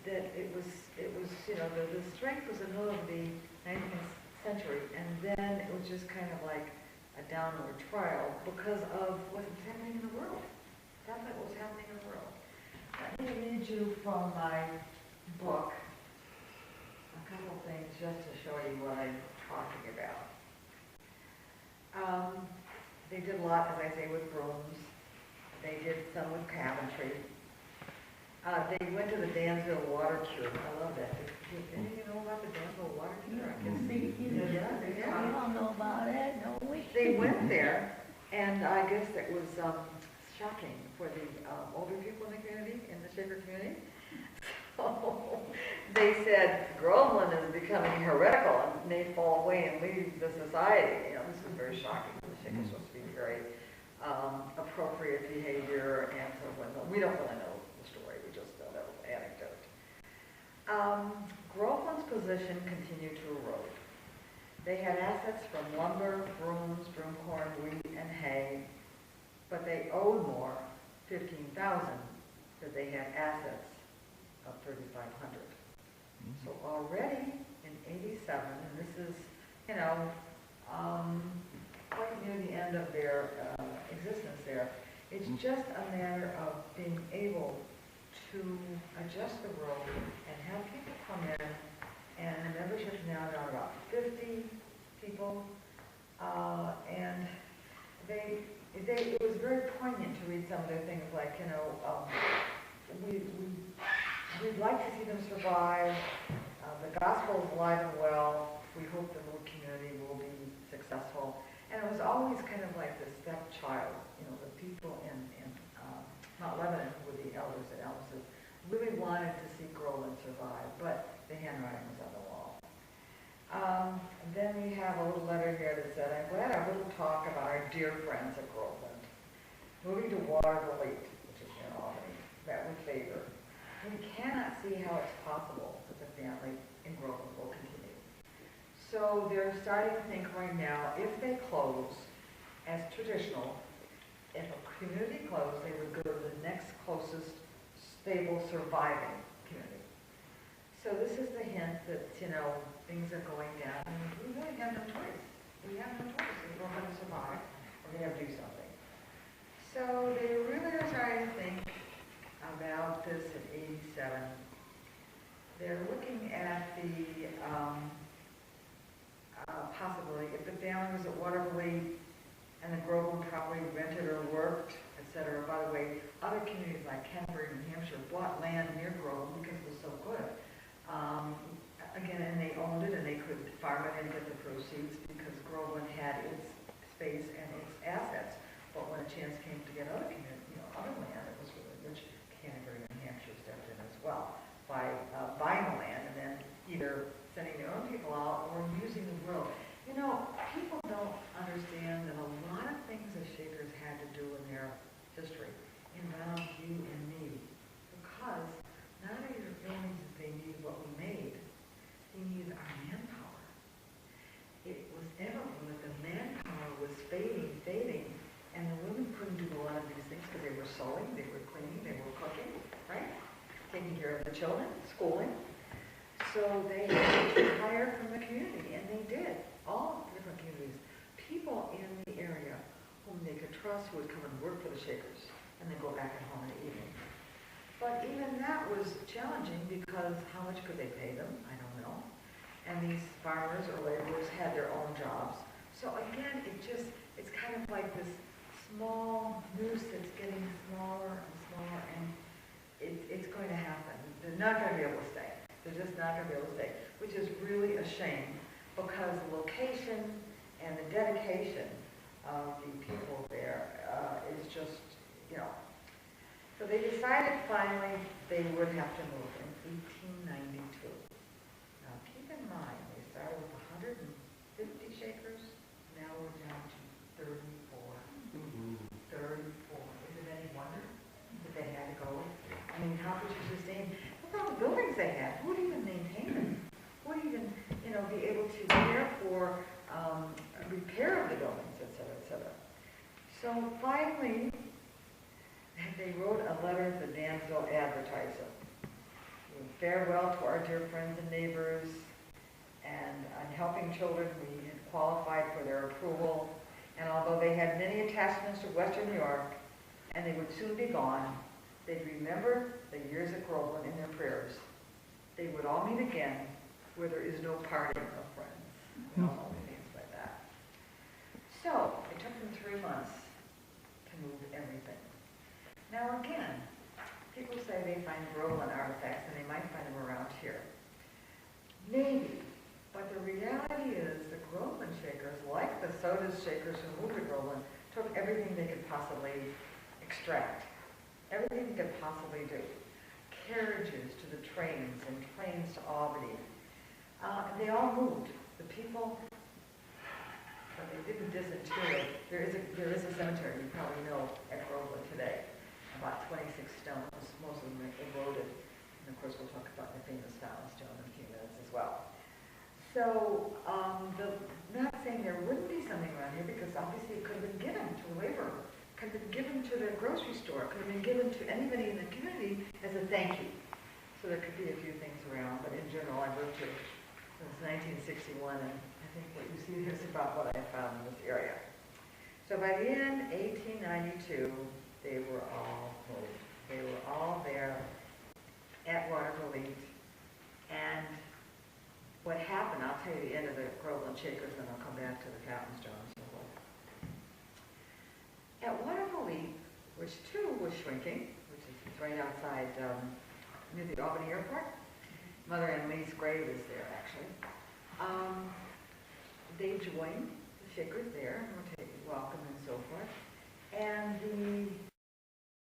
that it was the strength was in the middle of the 19th century, and then it was just kind of like a downward trial because of what was happening in the world. That's what was happening in the world. Let me read you from my book a couple things just to show you what I'm talking about. They did a lot, as I say, with brooms. They did some with cabinetry. They went to the Dansville water cure. I love that. Did any of you know about the Dansville water cure? I can see. Yeah. We don't know about it, no we. They went there, and I guess it was shocking for the older people in the community, in the Shaker community. So they said Groveland is becoming heretical and may fall away and leave the society. This was very shocking. The Shakers supposed to be very appropriate behavior, and so on. We don't really know the story. We just know that was an anecdote. Groveland's position continued to erode. They had assets from lumber, brooms, broom corn, wheat, and hay, but they owed more, $15,000, that they had assets of $3,500. So already in '87, and this is, quite near the end of their existence there, it's just a matter of being able to adjust the world and have people come in, and the membership is now down about 50 people, and it was very poignant to read some of their things like, we'd like to see them survive. The gospel is alive and well. We hope the little community will be successful. And it was always kind of like the stepchild, the people in Mount Lebanon, who were the elders at Elmsford, really wanted to see Groveland survive, but the handwriting was on the wall. Then we have a little letter here that said, I'm glad our little talk about our dear friends at Groveland. Moving to Waterville, which is near Albany, that we favor. We cannot see how it's possible that the family in Groveland will continue. So they're starting to think right now, if they close as traditional, if a community closed, they would go to the next closest stable surviving community. So this is the hint that, things are going down, and we really have no choice. We have no choice. We're going to survive. We're going to have to do something. So they really are starting to think about this in '87. They're looking at the possibility, if the family was at Waterville and the Groveland property rented or worked, etc. By the way, other communities like Canterbury, New Hampshire, bought land near Groveland because it was so good. Again, and they owned it, and they could farmers didn't get the proceeds because Groveland had its space and its assets. But when a chance came to get other community, other land, it was really rich. Canterbury, New Hampshire stepped in as well by buying the land and then either sending their own people out or using the world. People don't understand that a lot of things the Shakers had to do in their history involve you and me, because not only did they need what we made, they needed our manpower. It was evident that the manpower was fading, and the women couldn't do a lot of these things because they were sewing, they were cleaning, they were cooking, right? Taking care of the children, schooling. So they had to hire from the community, and they did. All different communities. People in the area whom they could trust who would come and work for the Shakers and then go back at home in the evening. But even that was challenging because how much could they pay them? I don't know. And these farmers or laborers had their own jobs. So again, it's kind of like this small noose that's getting smaller and smaller, and it's going to happen. They're not going to be able to stay. They're just not going to be able to stay, which is really a shame because the location and the dedication of the people there is just, So they decided finally they would have to move in 1892. Now keep in mind, they started with 150 Shakers. Now we're down to 34. 34. Is it any wonder that they had to go? I mean, how could you sustain? Look at all the buildings they had. Who would even maintain them? Who would even, be able to care for repair of the buildings, et cetera, et cetera. So finally, they wrote a letter to the Danville Advertiser. Farewell to our dear friends and neighbors, and on helping children, we had qualified for their approval. And although they had many attachments to Western New York, and they would soon be gone, they'd remember the years at Groveland in their prayers. They would all meet again where there is no parting of friends. We all know what it means by that. So, it took them 3 months to move everything. Now again, people say they find Groveland artifacts, and they might find them around here. Maybe. But the reality is the Groveland Shakers, like the Sodas Shakers who moved to Groveland, took everything they could possibly extract. Everything they could possibly do. Carriages to the trains and trains to Albany. They all moved. The people, but they didn't disinter it. There is a cemetery, you probably know, at Groveland today. About 26 stones, most of them eroded. And of course we'll talk about the famous Fountain Stone in a few minutes as well. So, not saying there wouldn't be something around here, because obviously it could have been given to a laborer, could have been given to the grocery store, could have been given to anybody in the community as a thank you. So there could be a few things around, but in general I've lived here since 1961, and I think what you see here is about what I found in this area. So by the end, 1892, they were all moved. They were all there at Waterville, and what happened, I'll tell you the end of the Groveland Shakers, and I'll come back to the Fountain Stone and so forth. At Waterville, which too was shrinking, which is right outside near the Albany Airport. Mother Ann Lee's grave is there, actually. They joined the Shakers there, and were welcome and so forth. And the